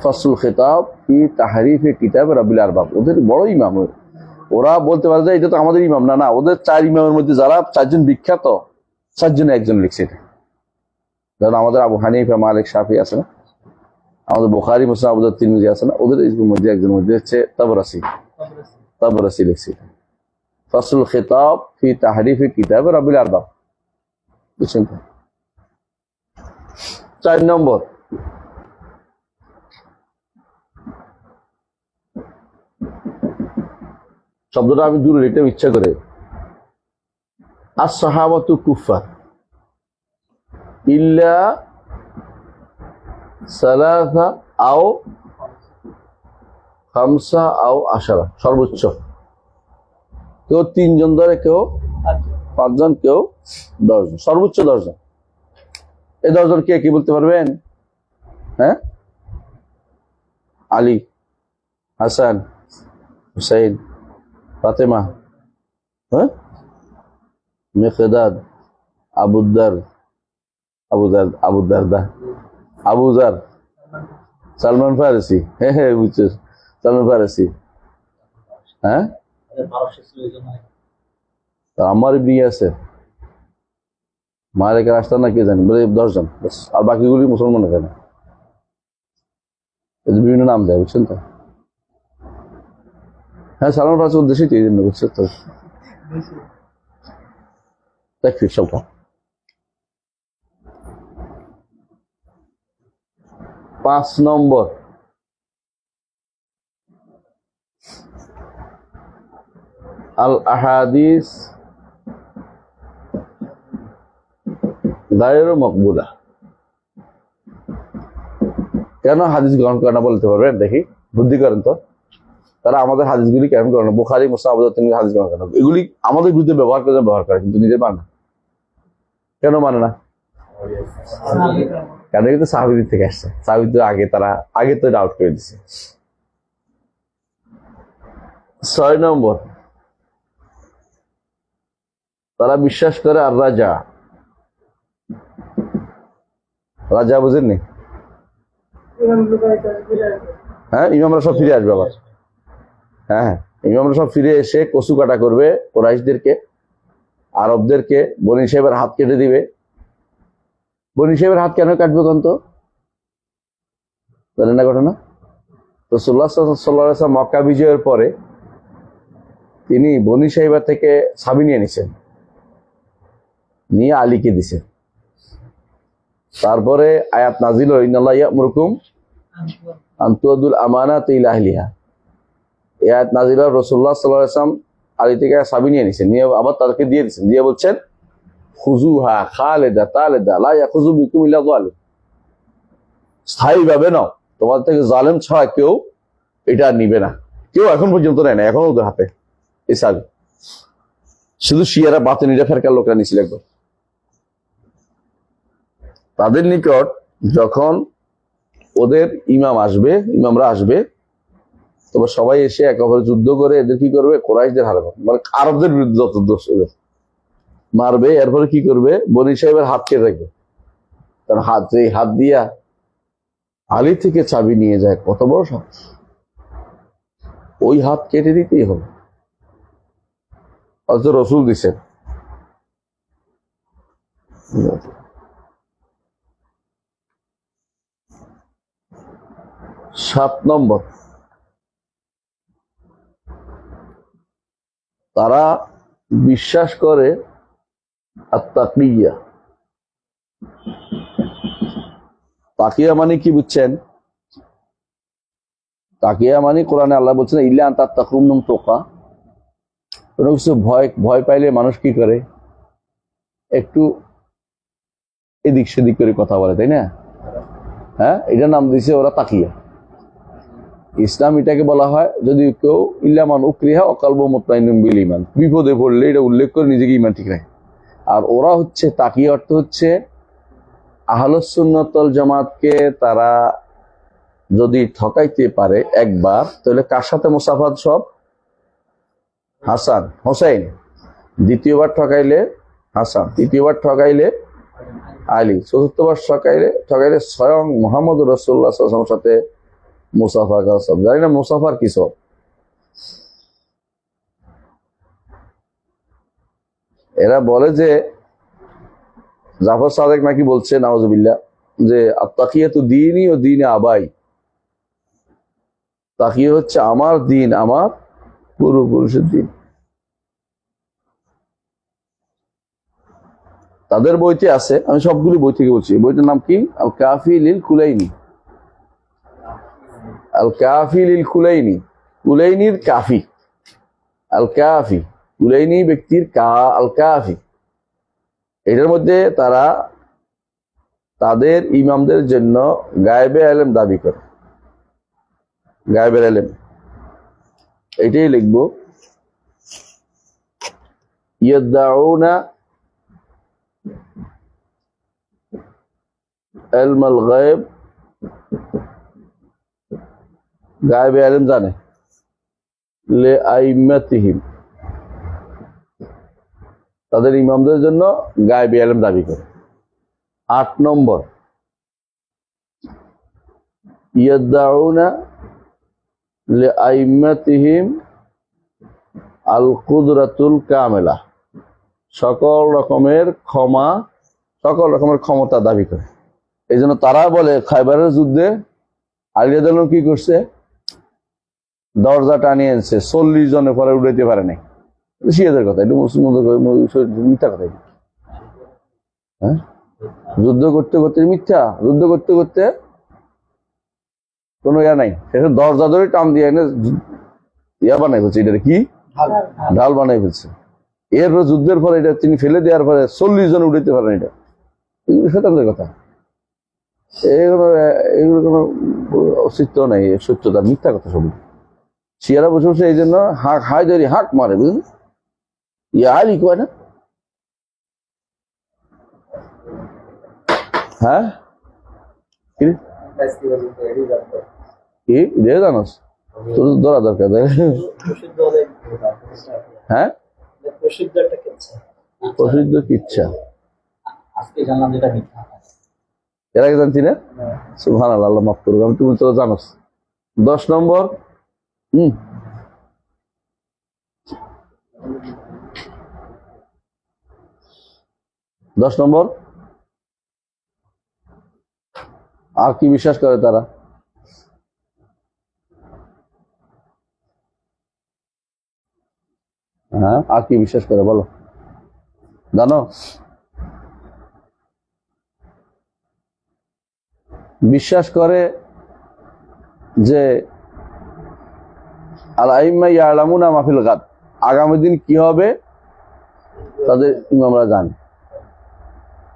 ফসলুল খিতাব ফি তাহরিফি কিতাব রাব্বিল আরবাব, ওদের বড় ইমাম। ওরা বলতে পারে যে এটা তো আমাদের ইমাম না, না, ওদের 4 ইমামের মধ্যে যারা 4 জন বিখ্যাত, 4 জনে একজন লিখছে এটা। যেমন আমাদের আবু হানিফা, মালিক, শাফি আছে না, আমাদের বুখারী, মুসলিম, আবু দাউদ, তিরমিজি আছে না, ওদের মধ্যে একজনের মধ্যে হচ্ছে তাবরাসি। তাবরাসি লিখছে ফসলুল খিতাব ফি তাহরিফি কিতাব রাব্বিল আরবাব। বুঝছেন তো? 4 নম্বর, শব্দটা আমি দূরে লিখতে ইচ্ছা করে, as-sahabatu kuffar ইল্লা সালাসা আও খামসা আও আশারা, সর্বোচ্চ কেউ 3 জন ধরে, কেউ 5 জন, কেউ 10 জন, সর্বোচ্চ 10 জন। এই 10 জন কে কি বলতে পারবেন? হ্যাঁ, আলী, হাসান, হুসাইন, ফাতেমা, হ্যাঁ, মিকদাদ, আবুদার, আবুজার, সালমান ফারসি, হ্যাঁ বুঝছো, সালমান ফারসি, হ্যাঁ, আমার বিয়ে আছে, মালিকের আসতাম না কে জানি, বলে 10 জন, আর বাকিগুলি মুসলমান। কেন এদের বিভিন্ন নাম দেয়, বুঝছেন তো? হ্যাঁ, সালমান ফার্সির উদ্দেশ্যই তো এই জন্য, বুঝছেন তো? তাকফীর সবটা। 5 নম্বর, আল আহাদিস গায়রু মকবুলা। কেন হাদিস গ্রহণ করে না বলতে পারবেন? দেখি, বুদ্ধি করেন তো। তারা আমাদের হাদিসগুলি কেন করে না? বুখারী, মুসলিম, আবু দাউদ হাদিস গ্রহণ করে না, এগুলি আমাদের বিরুদ্ধে ব্যবহার করে, কিন্তু নিজে মানে না। কেন মানে না? কারণ কিন্তু সাহাবীদের থেকে আসছে, সাহাবীদের আগে তো ডাউট করে দিছে। 6 নম্বর, তারা বিশ্বাস করে আর রাজা বুঝেননি? হ্যাঁ, ইমামরা সব ফিরে আসবে আবার। হ্যাঁ, ইমামরা সব ফিরে এসে কচু কাটা করবে কুরাইশদেরকে, আরবদেরকে। বনী সাহেবের হাত কেটে দিবে। বনী সাহেবের হাত কেন কাটবে কোন তো জানেন না ঘটনা? রাসূলুল্লাহ সাল্লাল্লাহু আলাইহি ওয়াসাল্লাম মক্কা বিজয়ের পরে তিনি বনী সাহেবের থেকে ছাবি নিয়ে নিছেন, নিয়ে আলীকে দিছেন। তারপরে আয়াত নাজিল হলো, ইন্নাল্লাহা ইয়া'মুরুকুম আন তু'আদ্দুল আমানাতি ইলা আহলিহা। এই আয়াত নাজিল হলো, রাসূলুল্লাহ সাল্লাল্লাহু আলাইহি ওয়াসাল্লাম আলী থেকে ছাবি নিয়ে নিছেন, নিয়ে আবার তাদেরকে দিয়ে দিচ্ছেন, দিয়ে বলছেন খুযুহা খালিদা তালিদা লা ইয়াখুযু বিকুম ইল্লা যালিম। স্থায়ীভাবে নাও, তোমাদের থেকে জালেম ছাড়া কেউ এটা নিবে না। কেউ এখন পর্যন্ত নেয় না, এখনো ওদের হাতে এই ছাবি। শুধু শিয়ারা, বাতিনিরা, ফেরকার লোকরা নিছিল একবার। তাদের নিকট যখন ওদের ইমামরা আসবে, তবে সবাই এসে একে অপরের যুদ্ধ করে এদের কি করবে? কুরাইশদের হারাবে, মানে আরবদের বিরুদ্ধে যত দোষ মারবে। এরপরে কি করবে? বনী সাহেবের হাত কেটে রাখবে। কারণ হাত দিয়া আলী থেকে চাবি নিয়ে যায়, কত বড় সাহস! ওই হাত কেটে দিতেই হবে। অথচ রসুল দিছেন। 7 নম্বর, তারা বিশ্বাস করে আত-তাকিয়া। তাকিয়া মানে কি বুঝছেন? তাকিয়া মানে কোরআনে আল্লাহ বলছেন ইল্লা আন তাত্তাকুম মিন তুকা। কোনো কিছু ভয় পাইলে মানুষ কি করে? একটু এদিক সেদিক করে কথা বলে, তাই না? হ্যাঁ, এটার নাম দিয়েছে ওরা তাকিয়া। ইসলাম এটাকে বলা হয়, যদি কেউ ইল্লামান উকরিহা ওয়াকালবু মুতমাইন্নুন বিল ঈমান, বিপদে পড়লে এটা উল্লেখ করে নিজেকে ঈমান ঠিক রাখে। আর ওরা হচ্ছে তাকিয়া অর্থ হচ্ছে আহলুস সুন্নাত ওয়াল জামাতকে তারা যদি ঠকাইতে পারে একবার, তাহলে কার সাথে মুসাফাত? সব হাসান হোসেন। দ্বিতীয়বার ঠকাইলে হাসান, তৃতীয়বার ঠকাইলে আলী, চতুর্থবার ঠকাইলে স্বয়ং মুহাম্মদ রাসূলুল্লাহ সাল্লাল্লাহু আলাইহি ওয়াসাল্লামের সাথে মুসাফা করা সব। জানি না মুসাফার কি সব। এরা বলে যে জাফর সাদেক নাকি বলছে নাউজুবিল্লাহ যে আত-তাকিয়াতু দীনি ও দীনে আবাই। তাকিয়া হচ্ছে আমার দিন, আমার পূর্বপুরুষের দিন। তাদের বইতে আছে, আমি সবগুলি বই থেকে বলছি। বইটার নাম কি? আল কাফি লিল কুলাইনি। আল কাফি লিল কুলাইনি, কুলাইনির কাফি। আল কাফি, কুলাইনি ব্যক্তির আল কাফি। এটার মধ্যে তারা তাদের ইমামদের জন্য গায়েবে ইলম দাবি করে। গায়েবের ইলম এটাই লিখবো, ইয়াদউনা ইলমাল গায়েব। গায়েবে ইলম জানে লে আইম্মাতিহিম, তাদের ইমামদের জন্য গায়েবে ইলম দাবি করে। 8 নম্বর, ইয়াদউনা লে আইম্মাতিহিম আল কুদরাতুল কামেলা, সকল রকমের ক্ষমতা দাবি করে। এই জন্য তারা বলে খায়বারের যুদ্ধে আলী রাদিয়াল্লাহু কি করছে, দরজা টানিয়ে আনছে, 40 জনের পরে উঠাইতে পারে নাই। শিয়াদের কথা, এটা মুসলমানদের মিথ্যা কথা। হ্যাঁ, যুদ্ধ করতে করতে মিথ্যা, যুদ্ধ করতে করতে কোনো ইয়া নাই, সেখানে দরজা ধরে টান দিয়ে এনে ইয়া বানাই ফেলছে, এটা কি ঢাল বানাই ফেলছে। এরপর যুদ্ধের পরে এটা তিনি ফেলে দেওয়ার পরে 40 জন উঠাইতে পারেন, এটা এগুলো শয়তানদের কথা। এগুলো কোনো অস্তিত্ব নাই, সত্যতা মিথ্যা কথা সব। শিয়ারা বসে বসে এই জন্য হাঁক হাই ধরি হাঁক মারে, বুঝলেন, ইয়া আলী কয় না। হ্যাঁ কি রে জানোস, তোর ধরা দরকার। হ্যাঁ, প্রসিদ্ধ কিচ্ছা আজকে জানলাম যেটা মিথ্যা। এর আগে জানতি না? সুবহানাল্লাহ, আল্লাহ মাফ করুক, আমি তুমি তো জানোস। 10 নম্বর, 10 নম্বর, আর কি বিশ্বাস করে তারা? হ্যাঁ, আর কি বিশ্বাস করে বলো, জানো? বিশ্বাস করে যে আল আইম্মা ইয়ালামুনা মা ফিল গাদ, আগামী দিন কি হবে তাদের ইমামরা জানে।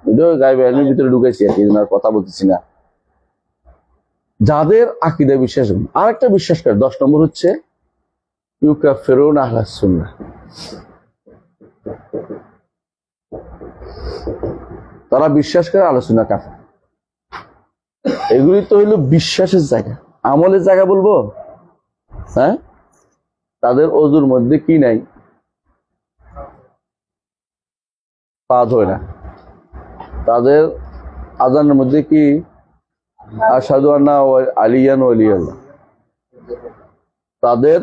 এটাও গায়বে ইলমের ভিতরে ঢুকেছি আর কি, আর কথা বলতেছি না। যাদের আকীদা বিশ্বাস, আরেকটা বিশ্বাস করে 10 নম্বর হচ্ছে ইউকাফিরুনা আহলাস সুন্নাহ, তারা বিশ্বাস করে আহলাস সুন্নাহ কাফের। এগুলি তো হইলো বিশ্বাসের জায়গা, আমলের জায়গা বলবো। হ্যাঁ, তাদের ওযুর মধ্যে কি নাই, পা ধোয় না। তাদের আযানের মধ্যে কি আশহাদু আন্না আলিয়ান ওয়ালিয়াল্লাহ। তাদের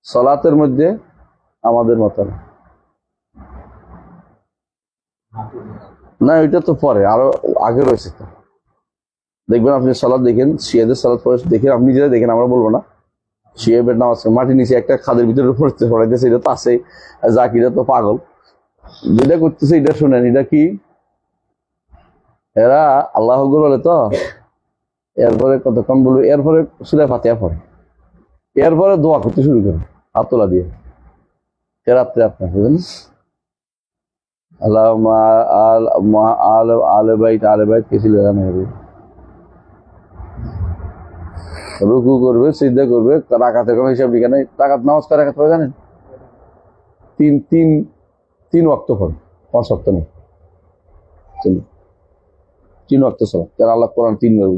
সালাতের মধ্যে আমাদের মত না, এটা তো পরে, আরো আগে রয়েছে। তো দেখবেন, আপনি সালাত দেখেন, শিয়াদের সালাত পড়ে দেখেন, আপনি যেটা দেখেন, আমরা বলবো না। শিয়াবের নামাজ মাটির নিচে একটা খাদের ভিতরে পড়াইতেছে, এটা তো আছে। জাকিরা তো পাগল, যেটা করতেছে এটা শোনেন, এটা কি এরা আল্লাহ আকবার বলে তো, এরপরে কতক্ষণ বলবে, এরপরে সূরা ফাতিহা পড়ে, এরপরে দোয়া করতে শুরু করে হাত তোলা দিয়ে। রাত্রে আপনার বুঝলেন, আল্লাহ আলে বাইত কে ছিল, রুকু করবে, সিজদা করবে, রাকাতের কোনো হিসাব লিখা নেই। রাকাত নামাজ কয় রাকাত পড়ে জানেন? তিন ওয়াক্ত পড়ে, 5 ওয়াক্ত নেই, 3 ওয়াক্ত সালাত। যারা আল্লাহ কোরআন 3 বার,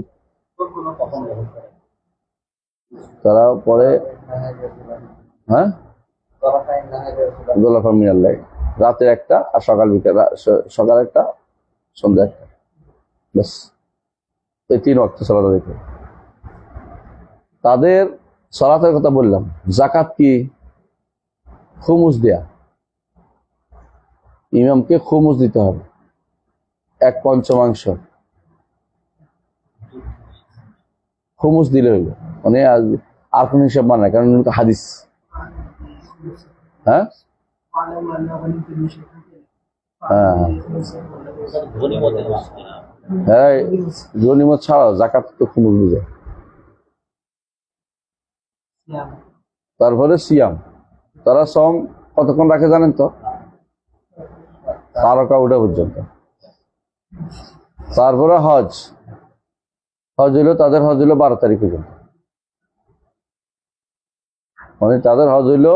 তারা পড়ে হ্যাঁ দোলাফা মিনাল্লাহ, রাতে একটা, আর সকাল একটা, সন্ধ্যা একটা, ব্যাস। এই 3 ওয়াক্ত সালাত দেখে। তাদের সালাতের কথা বললাম। যাকাত কি? খুমুস দেয়া, ইমামকে খুমুস দিতে হবে, 1/5 খুমুস দিলে হইল, মানে আর কোন হিসাব মানে না, কারণ হাদিস। হ্যাঁ হ্যাঁ, গনিমত ছাড়াও যাকাত তো খুমুস বুঝে। তারপরে সিয়াম, তারা সম কতক্ষণ রাখে জানেন তো? 12টা ওঠা পর্যন্ত। তারপরে হজ হইলো তাদের, হজ হইলো 12 তারিখ পর্যন্ত, মানে তাদের হজ হইলো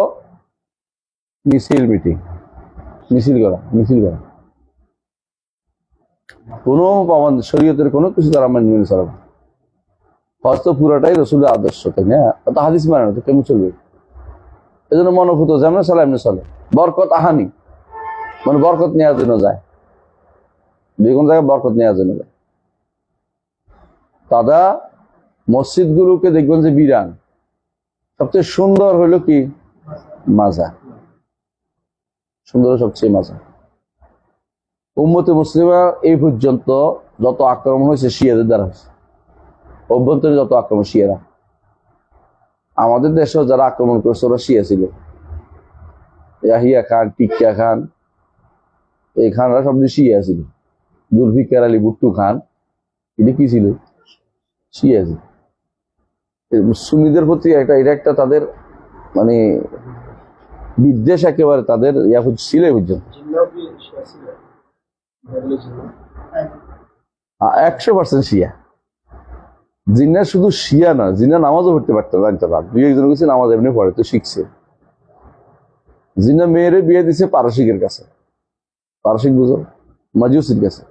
মিছিল করা। কোনো পাবন্দ শরীয়তের কোনো কিছু তারা মেনে চলে না। হজ তো পুরোটাই রাসূলের আদর্শ, তাই না? তো হাদিস মানে না তো কেমন চলবে? এই জন্য মনোভূত যেমন চলে এমনি চলে। বরকত আহানি, মানে বরকত নেওয়ার জন্য যায়, যে কোনো জায়গায় বরকত নেওয়ার জন্য যায়। তারা মসজিদ গুলোকে দেখবেন যে বিরান, সবচেয়ে সুন্দর হইলো কি? মাজার। সুন্দর সবচেয়ে মাজার। উম্মতে মুসলিমা এই পর্যন্ত যত আক্রমণ হয়েছে শিয়াদের দ্বারা হয়েছে। অভ্যন্তরে যত আক্রমণ শিয়ারা, আমাদের দেশেও যারা আক্রমণ করেছে ওরা শিয়া ছিল। ইয়াহিয়া খান, টিক্কা খান, এই খানরা সব শিয়া ছিল। জুলফিকার আলী ভুট্টো খান, এটা কি ছিল? শিয়া ছিল। সুন্নিদের প্রতি এটা একটা তাদের মানে বিদ্বেষ একেবারে তাদের ছিল পর্যন্ত। 100% শিয়া। জিন্না শুধু শিয়া না, জিন্না নামাজও পড়তে পারতো জানতে পার, দুই একজন গেছে নামাজ এমনি পড়ে, তো শিখছে। জিন্না মেয়েরে বিয়ে দিছে পারসিকের কাছে, পারসিক বুঝো, মাজুসির কাছে।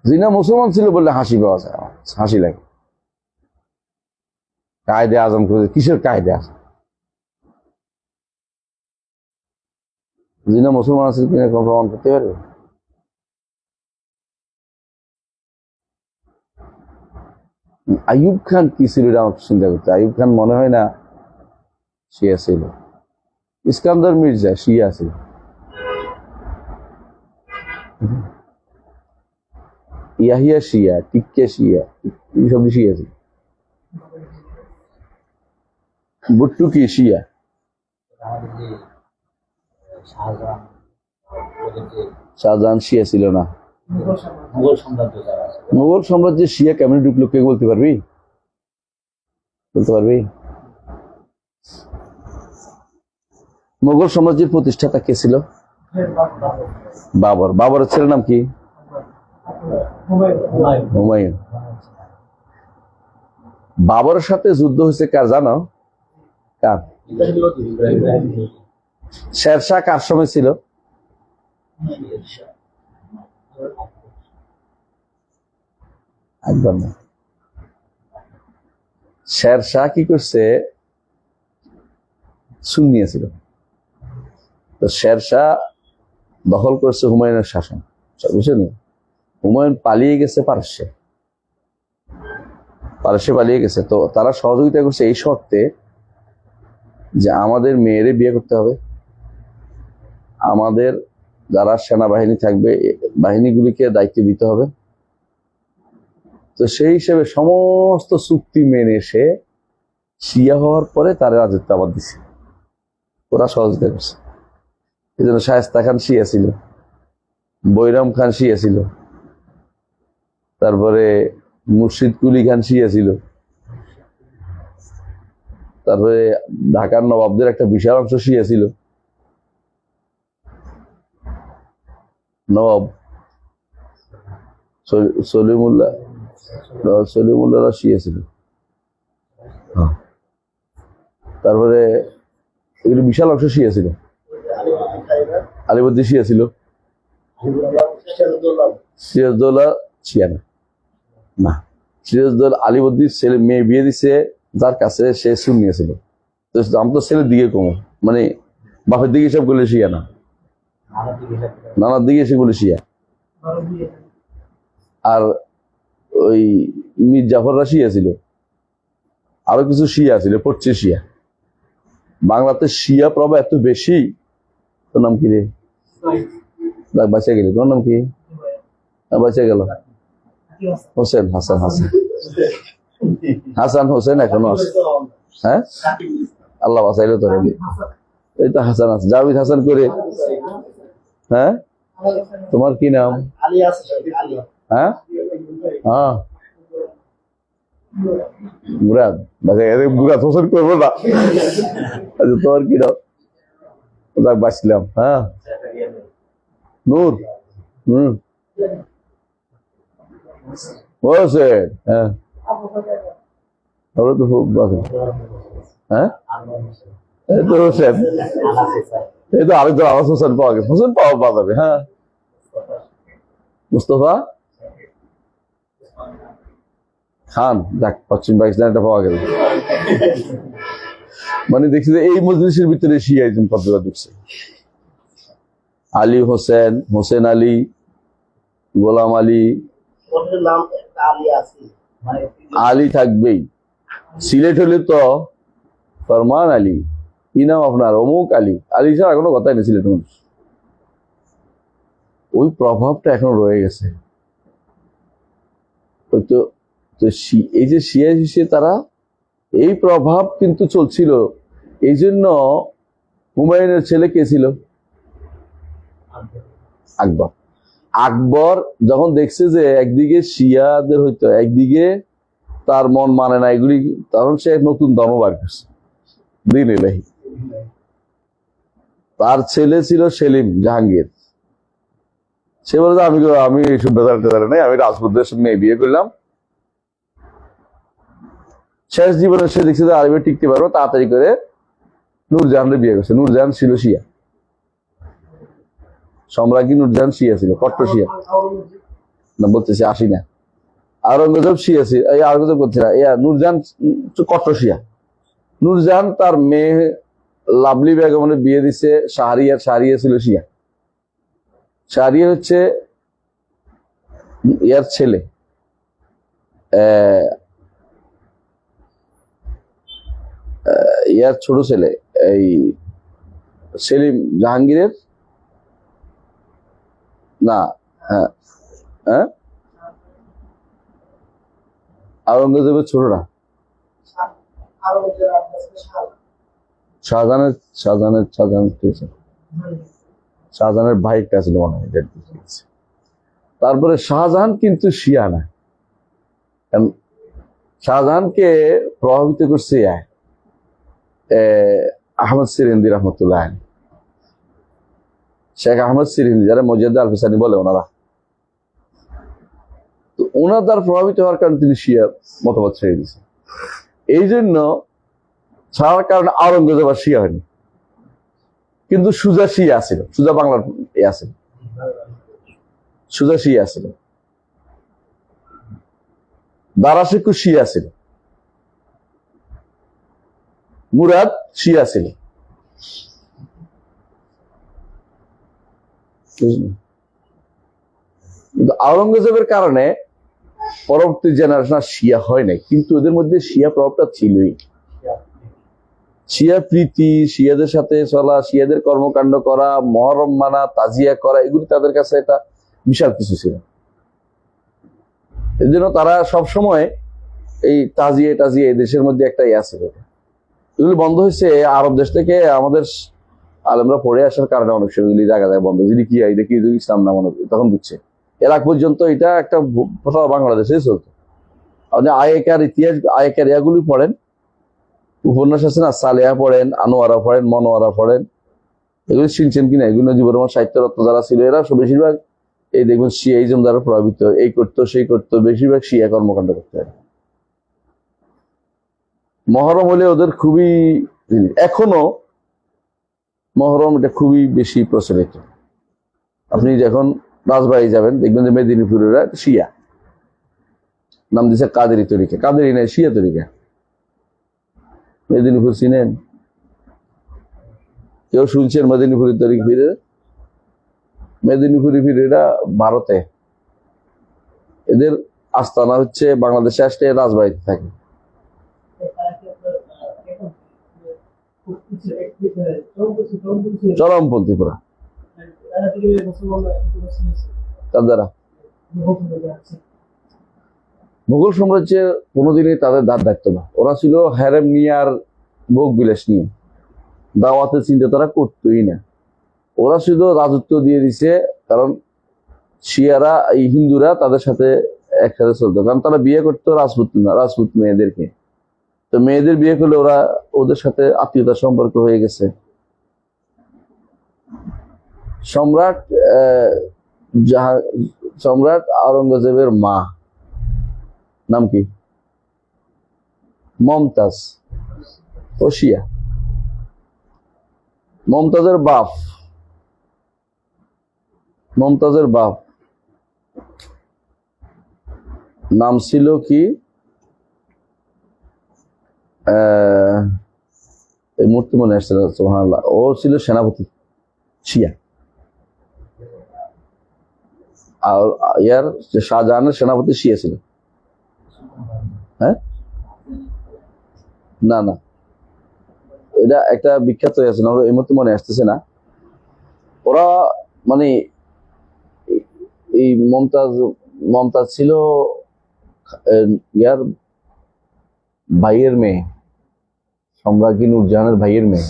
জিন্না মুসলমান ছিল বললে হাসি পাওয়া যায়, হাসি লাগে। কায়দে আজম করে, কিসের কায়দে আজম? জিন্না মুসলমান আছে কিনা প্রমাণ করতে পারবে? আইয়ুব খান কি ছিল এটা আমার চিন্তা করতে। আইয়ুব খান মনে হয় না শিয়া ছিল। ইস্কান্দার মির্জা শিয়া ছিল। ইয়াহিয়া শিয়া, টিক্কা শিয়া, এইসব শিয়া ছিল। ভুট্টো কি শিয়া? আমাদের যে শাহজাহান, ওদের যে শাহজাহান শিয়া ছিল না। মুঘল সাম্রাজ্য যারা আছে, মুঘল সাম্রাজ্যের শিয়া কেমন ঢুকলো কে বলতে পারবি? বলতে পারবি? মুঘল সাম্রাজ্যের প্রতিষ্ঠাতা কে ছিল? বাবর। বাবরের ছেলের নাম কি? হুমায়ুন। বাবরের সাথে যুদ্ধ হয়েছে কার জানো? কার? শেরশাহ কার সময় ছিল? একবার না। শেরশাহ কি করছে? সুন্নি ছিল। তো শেরশাহ দখল করছে হুমায়ুনের শাসন, বুঝছেন? হুমায়ুন পালিয়ে গেছে পারস্যে, পালিয়ে গেছে। তো তারা সহযোগিতা করছে এই শর্তে যে আমাদের মেয়েরে বিয়ে করতে হবে, আমাদের যারা সেনাবাহিনী থাকবে বাহিনীগুলিকে দায়িত্ব দিতে হবে। তো সেই হিসেবে সমস্ত চুক্তি মেনে সে শিয়া হওয়ার পরে তার রাজত্ব আবার দিছে, ওরা সহযোগিতা করছে। এই জন্য শায়েস্তা খান শিয়া ছিল, বৈরাম খান শিয়া ছিল, তারপরে মুর্শিদ কুলি খান শিয়া ছিল, তারপরে ঢাকার নবাবদের একটা বিশাল অংশ শিয়া ছিল। নবাব সলিমুল্লাহরা শিয়া ছিল। তারপরে এগুলো বিশাল অংশ শিয়া ছিল। আলিবর্দী শিয়া ছিল। সিরাজদৌল্লা শিয়া না, সিরাজদৌল্লা আলিবর্দীর ছেলে মেয়ে বিয়ে দিছে যার কাছে, সে সুন্নি ছিল। তো আমি তো ছেলের দিকে কমো, মানে বাপের দিকে সব গুলো শিয়া না, নানার দিকে সেগুলো শিয়া। আর ওই মীর জাফররা শিয়া ছিল, আরো কিছু শিয়া ছিল, পড়ছে শিয়া। বাংলাতে শিয়া প্রভাব এত বেশি। তোর নাম কি রে? বাঁচা গেল। তোর নাম কি? বাঁচা গেল। হোসেন, হাসান, হাসান হোসেন এখনো আছে। হ্যাঁ, আল্লাহ বাঁচাইলো তোর। এই তো হাসান আছে, জাভিদ হাসান করে। হ্যাঁ, তোমার কি নাম? হ্যাঁ, হ্যাঁ, মুরাদ। মুরাদ হোসেন করবো না। আচ্ছা, তোমার কি নাম? বাঁচলাম। হ্যাঁ, নূর। হোসেন। হ্যাঁ, তো খুব বাঁচলাম। হ্যাঁ, এই তো হোসেন, এই তো আরেকজন আওয়াজ হোসেন পাওয়া গেছে। হোসেন পাওয়া যাবে। হ্যাঁ, মুস্তফা খান, যাক, পশ্চিম পাকিস্তান পাওয়া গেল। মানে দেখছি যে এই মজলিসের ভিতরে শিয়াইজম কতটা ঢুকছে। আলী হোসেন, হোসেন আলী, গোলাম আলী, আলী থাকবেই। সিলেট হলে তো ফরমান আলী, কি নাম আপনার? অমুক আলী। আলী ছাড়া কোনো কথাই নেই সিলেট মানুষ। ওই প্রভাবটা এখন রয়ে গেছে। ওই তো তো এই যে শিয়া হিসেবে তারা এই প্রভাব কিন্তু চলছিল। এই জন্য হুমায়ুনের ছেলে কে ছিল? আকবর। আকবর যখন দেখছে যে একদিকে শিয়াদের হইতো, একদিকে তার মন মানে না এগুলি, তখন সে এক নতুন ধর্ম বার করছে, দিন ইলাহি। তার ছেলে ছিল সেলিম জাহাঙ্গীর। সে বলে আমি এইসব বেজাল টেজাল নেই, আমি রাজপুতদের মেয়ে বিয়ে করলাম। শেষ জীবনে সে দেখছে যে আরবে টিকতে পারবো, তাড়াতাড়ি করে নূরজাহানের বিয়ে করছে। নূরজাহান ছিল শিয়া, সম্রাজ্ঞী নূরজাহান শিয়া ছিল, কট্টর শিয়া। না বলতেছি আসি না, আওরঙ্গজেব শিয়া ছিল, এই আওরঙ্গজেব করছে না, নূরজাহান কট্টর শিয়া। নূরজাহান তার মেয়ে লাভলি বেগমের বিয়ে দিছে শাহরিয়ার। শাহরিয়া ছিল শিয়া। শাহরিয়া হচ্ছে ইয়ার ছেলে, ইয়ার ছোট ছেলে, এই সেলিম জাহাঙ্গীরের না, হ্যাঁ হ্যাঁ, আওরঙ্গজেবের ছোট না, শাহজাহানের শাহজাহানের শাহজাহান ঠিক আছে, শাহজাহানের ভাই একটা ছিল মনে হয়। তারপরে শাহজাহান কিন্তু শিয়া না, কারণ শাহজাহানকে প্রভাবিত করছে আহমদ সিরিন্দি রহমতুল্লাহ, শেখ আহমদ সিরিন্দি, যারা মজিদ আল ফিসানি বলে ওনারা। তো ওনার দ্বারা প্রভাবিত হওয়ার কারণে তিনি শিয়া মতবাদ ছেড়ে দিয়েছেন। এই জন্য ছাড়ার কারণে আওরঙ্গজেব আর শিয়া হয়নি, কিন্তু সুজা শিয়া আছিল, সুজা বাংলার আছিল, সুজা শিয়া আছিল, দারাশিকু শিয়া ছিল, মুরাদ শিয়া ছিল। কিন্তু আওরঙ্গজেবের কারণে পরবর্তী জেনারেশন শিয়া হয় নাই, কিন্তু ওদের মধ্যে শিয়া প্রভাবটা ছিলই। শিয়া প্রীতি, শিয়াদের সাথে চলা, শিয়াদের কর্মকাণ্ড করা, মহরম মানা, তাজিয়া করা, এগুলি তাদের কাছে একটা বিশাল কিছু ছিল। এই জন্য তারা সবসময় এই তাজিয়া টাজিয়া এই দেশের মধ্যে একটা ইয়া ছিল। এগুলি বন্ধ হয়েছে আরব দেশ থেকে আমাদের আলেমরা পড়ে আসার কারণে অনেক সময় জায়গা জায়গায় বন্ধ। যদি কি এটা কি ইসলাম না মনে তখন বুঝছে। এর আগ পর্যন্ত এটা একটা বাংলাদেশে চলতো। আপনি আয়েকার ইতিহাস, আয়েকার ইয়াগুলি পড়েন, উপন্যাস আছে না, সালেহা পড়েন, আনোয়ারা পড়েন, মনোয়ারা পড়েন, এগুলি শুনছেন কিনা? এগুলো নজিবুর রহমান সাহিত্য রত্ন যারা ছিল এরা বেশিরভাগ এই দেখবেন শিয়াইজম দ্বারা প্রভাবিত, এই করতো সেই করতো, বেশিরভাগ শিয়া কর্মকাণ্ড করতে হয়। মহরম হলে ওদের খুবই, এখনো মহরম এটা খুবই বেশি প্রচলিত। আপনি যখন রাজবাড়ি যাবেন দেখবেন যে মেদিনীপুরেরা শিয়া, নাম দিচ্ছে কাদেরি তরিকা। কাদেরি নাই, শিয়া তরিকা। মেদিনীপুর চিনেন? কেউ শুনছেন মেদিনীপুরের তরিকা ফিরে? মেদিনীপুরি ফিরেরা ভারতে, এদের আস্তানা হচ্ছে বাংলাদেশে আসলে রাজবাড়িতে থাকে। চরমপন্থী পুরা। তার দ্বারা মুঘল সাম্রাজ্যের কোনোদিনই তাদের ধার থাকতো না। ওরা ছিল হ্যারেম নিয়ে আর ভোগ বিলাস নিয়ে, দাওয়াতের চিন্তা তারা করতোই না। ওরা শুধু রাজত্ব দিয়ে দিছে, কারণ শিয়ারা এই হিন্দুরা তাদের সাথে একসাথে চলতো, কারণ তারা বিয়ে করতো রাজপুত মেয়েদেরকে। তো মেয়েদের বিয়ে করলে ওরা ওদের সাথে আত্মীয়তার সম্পর্ক হয়ে গেছে। সম্রাট আওরঙ্গজেবের মা নাম কি? মমতাজ, ও শিয়া। মমতাজের বাপ নাম ছিল কি? এই মূর্তি মনে আসছে না, সুবহানাল্লাহ। ও ছিল সেনাপতি, শিয়া। আর ইয়ার শাহজাহানের সেনাপতি শিয়া ছিল। হ্যাঁ, না না, এটা একটা বিখ্যাত আছে না, এই মুহূর্তে মনে আসতেছে না। ওরা মানে এই মমতাজ ছিল ইয়ার ভাইয়ের মেয়ে, সম্রাজ্ঞী নূরজাহানের ভাইয়ের মেয়ে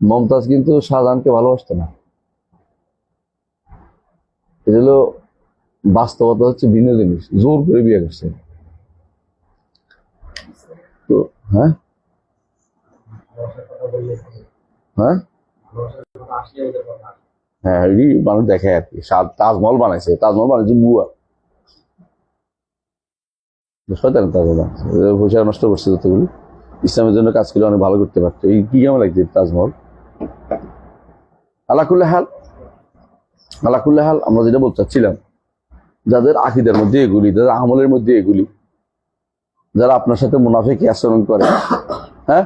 মমতাজ কিন্তু শাহজাহানকে ভালোবাসতো না। এটা হলো বাস্তবতা, হচ্ছে ভিন্ন জিনিস। জোর করে বিয়ে করছে। তো হ্যাঁ হ্যাঁ হ্যাঁ, এই মানুষ দেখে আর কি। তাজমহল বানাইছে, তাজমহল বানাইছে বুয়া, শয়তান তাজমহল বানাইছে। পয়সা নষ্ট করছে যতগুলো, ইসলামের জন্য কাজ করলে অনেক ভালো করতে পারতো। এই কি কেমন লাগছে তাজমহল। আলাকুল্লাহ হাল আমরা যেটা বলতে চাচ্ছিলাম, যাদের আকীদার মধ্যে এগুলি, যাদের আমলের মধ্যে এগুলি, যারা আপনার সাথে মুনাফিকি আচরণ করে, হ্যাঁ,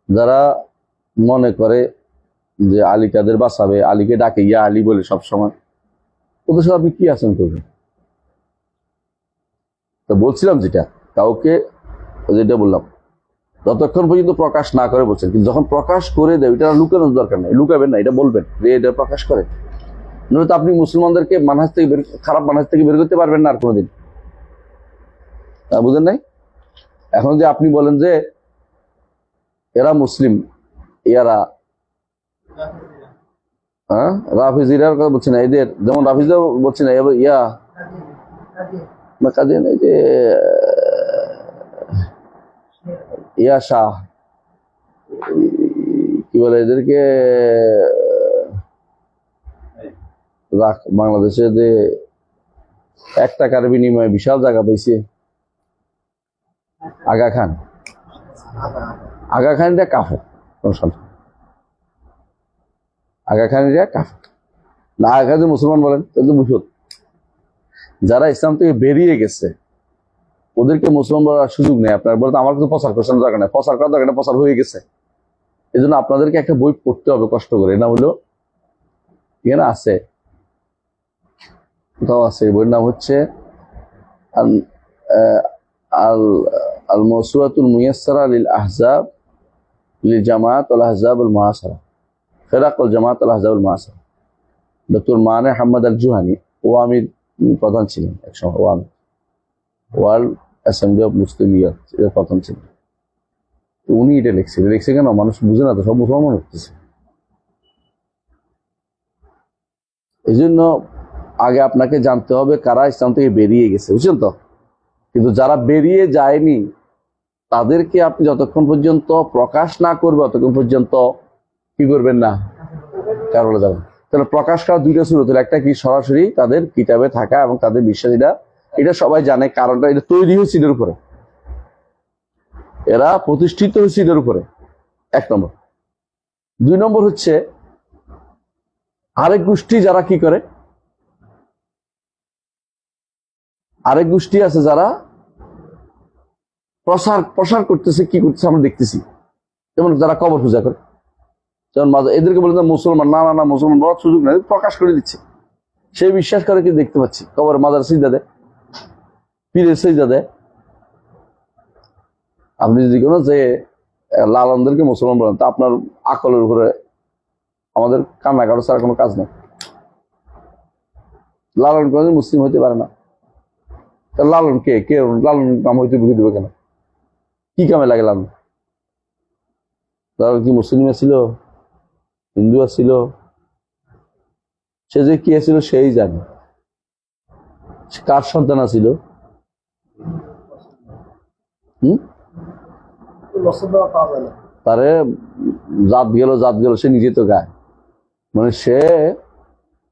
যারা মনে করে যে আলী কাদের বাঁচাবে, আলীকে ডাকে ইয়া আলী বলে সবসময়, ওদের সাথে আপনি কি আচরণ করবেন? তো বলছিলাম যেটা, কাউকে যেটা বললাম, যতক্ষণ পর্যন্ত প্রকাশ না করে বলছেন, কিন্তু যখন প্রকাশ করে দেয় এটা লুকানোর দরকার নেই, লুকাবেন না, এটা বলবেন যে এটা প্রকাশ করে। নয়তো আপনি মুসলমানদেরকে মানহাজ থেকে খারাপ মানহাজ থেকে বের করতে পারবেন না আর কোনোদিন। বুঝেন নাই? এখন যে আপনি বলেন যে এরা মুসলিম, এরা হ্যাঁ রাফিজিরার কথা বলছি না, এদের যেমন রাফিজরা বলছি না, ইয়া কাদিয়ান, এই যে ইয়া শাহ কি বলে এদেরকে, বাংলাদেশে যে 1 টাকার বিনিময়ে বিশাল জায়গা পেয়েছে আগা খান, আগা খানটা কাফের, আগা খানটা কাফের না। আগা খান মুসলমান বলেন তাহলে মুশরিক। যারা ইসলাম থেকে বেরিয়ে গেছে ওদেরকে মুসলমান বলার সুযোগ নেই আপনার। বলতে আমার কিন্তু প্রচার করছেন দরকার নেই, প্রচার করার দরকার নেই, প্রচার হয়ে গেছে। এই জন্য আপনাদেরকে একটা বই পড়তে হবে কষ্ট করে, না হলো এখানে আছে, কোথাও আছে, বইয়ের নাম হচ্ছে আল মওসুআতুল মুয়াসসারা লিল আহজাব লিল জামাআত ওয়াল আহজাব আল মুআসারা, ফিরাক ওয়াল জামাআত ওয়াল আহজাব আল মুআসারা। ডক্টর মানে হাম্মদ আল জুহানি, ওয়ামির প্রধান ছিলেন একসময়, ওয়ামির ওয়ার্ল্ড অ্যাসেম্বলি অফ মুসলিম ইয়ার প্রধান ছিলেন। উনি এটা লিখছে কেন? মানুষ বুঝে না তো, সব মুসলমান উঠতেছে। এই জন্য আগে আপনাকে জানতে হবে কারা ইসলাম থেকে বেরিয়ে গেছে, বুঝছেন তো? কিন্তু যারা বেরিয়ে যায়নি তাদেরকে আপনি যতক্ষণ পর্যন্ত প্রকাশ না করবে ততক্ষণ পর্যন্ত কি করবেন না, কারো বলে যাবেন। তাহলে প্রকাশ করার 2টা সুরত, একটা কি সরাসরি তাদের কিতাবে থাকা এবং তাদের বিশ্বাস, এটা সবাই জানে, কারণটা এটা তৈরি হয়েছে এদের উপরে, এরা প্রতিষ্ঠিত হয়েছে এদের উপরে, 1 নম্বর। 2 নম্বর হচ্ছে আরেক গোষ্ঠী যারা কি করে, আরেক গোষ্ঠী আছে যারা প্রসার করতেছে, কি করতেছে আমরা দেখতেছি। যেমন যারা কবর পূজা করে, যেমন এদেরকে বলে মুসলমান, না না না মুসলমান বলার সুযোগ নেই, প্রকাশ করে দিচ্ছে। সেই বিশ্বাস করে কি দেখতে পাচ্ছি, কবর মাজার সিজদা দেয়, পীরের সিজদা দেয়। আপনি যদি কোনো যে লালনদেরকে মুসলমান বলেন, তা আপনার আকলের উপরে আমাদের কান্না কারো ছাড়া কোনো কাজ নেই। লালন কোনোদিন মুসলিম হইতে পারে না। লালন কে কে লালন নাম হইতে বুঝে দেবে কেন? কি কামে লাগে লালন? লালন কি মুসলিম ছিল, হিন্দু ছিল? সে যে কি ছিল সেই জানে। কার সন্তান ছিল? তারে জাত গেল সে নিজে তো গায়, মানে সে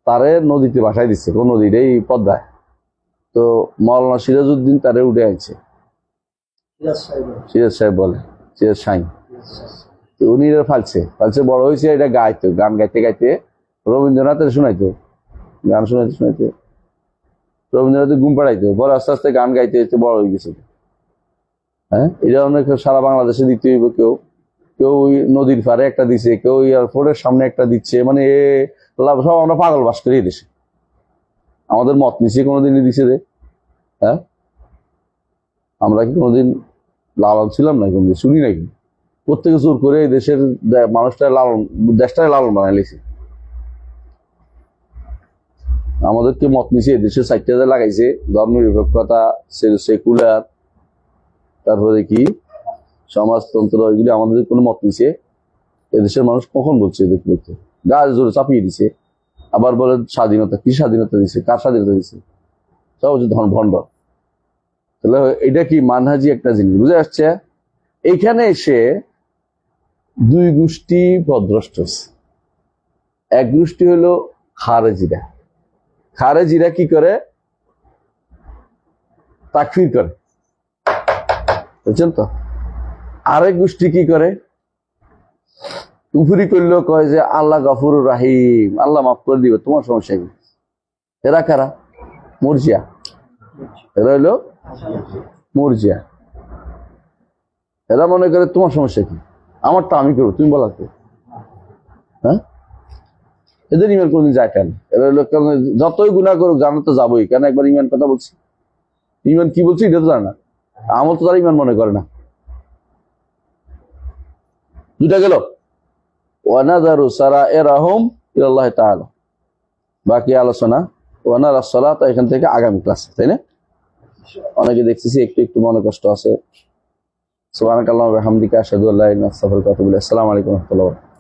তারে নদীতে ভাসাই দিচ্ছে, কোন নদীর এই পদ্মায়। তো মৌলানা সিরাজউদ্দিন তারে উঠে আনছে, সিরাজ সাহেব বলে, সিরাজ সাইন। উনি এটা ফালছে বড় হয়েছে, এটা গাইতো, গান গাইতে গাইতে রবীন্দ্রনাথের শোনাইতো, গান শোনাইতে রবীন্দ্রনাথের ঘুম পাড়াইতো, পরে আস্তে আস্তে গান গাইতে গাইতে বড় হয়ে গেছে। হ্যাঁ, এটা অনেক সারা বাংলাদেশে দিতে হইব। কেউ ওই নদীর পাড়ে একটা দিচ্ছে, কেউ এয়ারপোর্টের সামনে একটা দিচ্ছে, মানে সব আমরা পাগল বাস করি দেশে। আমাদের মত নিচে কোনোদিনই দিছে রে? হ্যাঁ, আমরা কি কোনোদিন লালন ছিলাম না? কোনদিন শুনি নাকি? প্রত্যেকে জোর করে এই দেশের মানুষটা লালন, দেশটাই লালন বানাই লেছে। আমাদেরকে মত নিছে এদেশে 4টা লাগাইছে, ধর্ম নিরপেক্ষতা, সেকুলার, তারপরে কি সমাজতন্ত্র, এগুলি আমাদের কোনো মত নিছে। এদেশের মানুষ কখন বলছে এদের বলতে, গাছ জোরে চাপিয়ে দিছে। আবার বলে স্বাধীনতা, কি স্বাধীনতা দিছে, কার স্বাধীনতা দিছে? সব হচ্ছে ভণ্ড। তাহলে এটা কি মানহাজি একটা জিনিস, বুঝে আসছে? এইখানে এসে দুই গোষ্ঠী পথভ্রষ্ট হচ্ছে। এক গোষ্ঠী হলো খারেজিরা। খারেজিরা কি করে? তাকফির করে, বুঝছেন তো? আরেক গোষ্ঠী কি করে? কুফরি করলেও কয় যে আল্লাহ গফুর রাহিম, আল্লাহ মাফ করে দিবে, তোমার সমস্যা কি? এরা কারা? মুরজিয়া। এরা হইলো মুরজিয়া। এরা মনে করে তোমার সমস্যা কি, আমারটা আমি করবো, তুমি বলা তো। হ্যাঁ, এদের ইমান কোনদিন যায় কেন? এরা হইলো যতই গুনাহ করুক জানো তো যাবোই, কেন একবার ইমান কথা বলছি। ইমান কি বলছি এটা তো জানে না, আমল তো তারা ইমান মনে করে না। দুটা গেল। ওয়ানাযারু সারাইরাহুম ইলাল্লাহি তাআলা। বাকি আলোচনা ওয়ানারাস সালাত এখান থেকে আগামী ক্লাস, তাই না? অনেকে দেখতেছি একটু একটু মনে কষ্ট আছে। সুবহানাকাল্লাহু ওয়া বিহামদিকা আশহাদু আল্লা ইলাহা ইল্লা আনতা আস্তাগফিরুকা ওয়া আতুবু ইলাইক। আসসালামু আলাইকুম ওয়া রাহমাতুল্লাহি ওয়া বারাকাতুহু।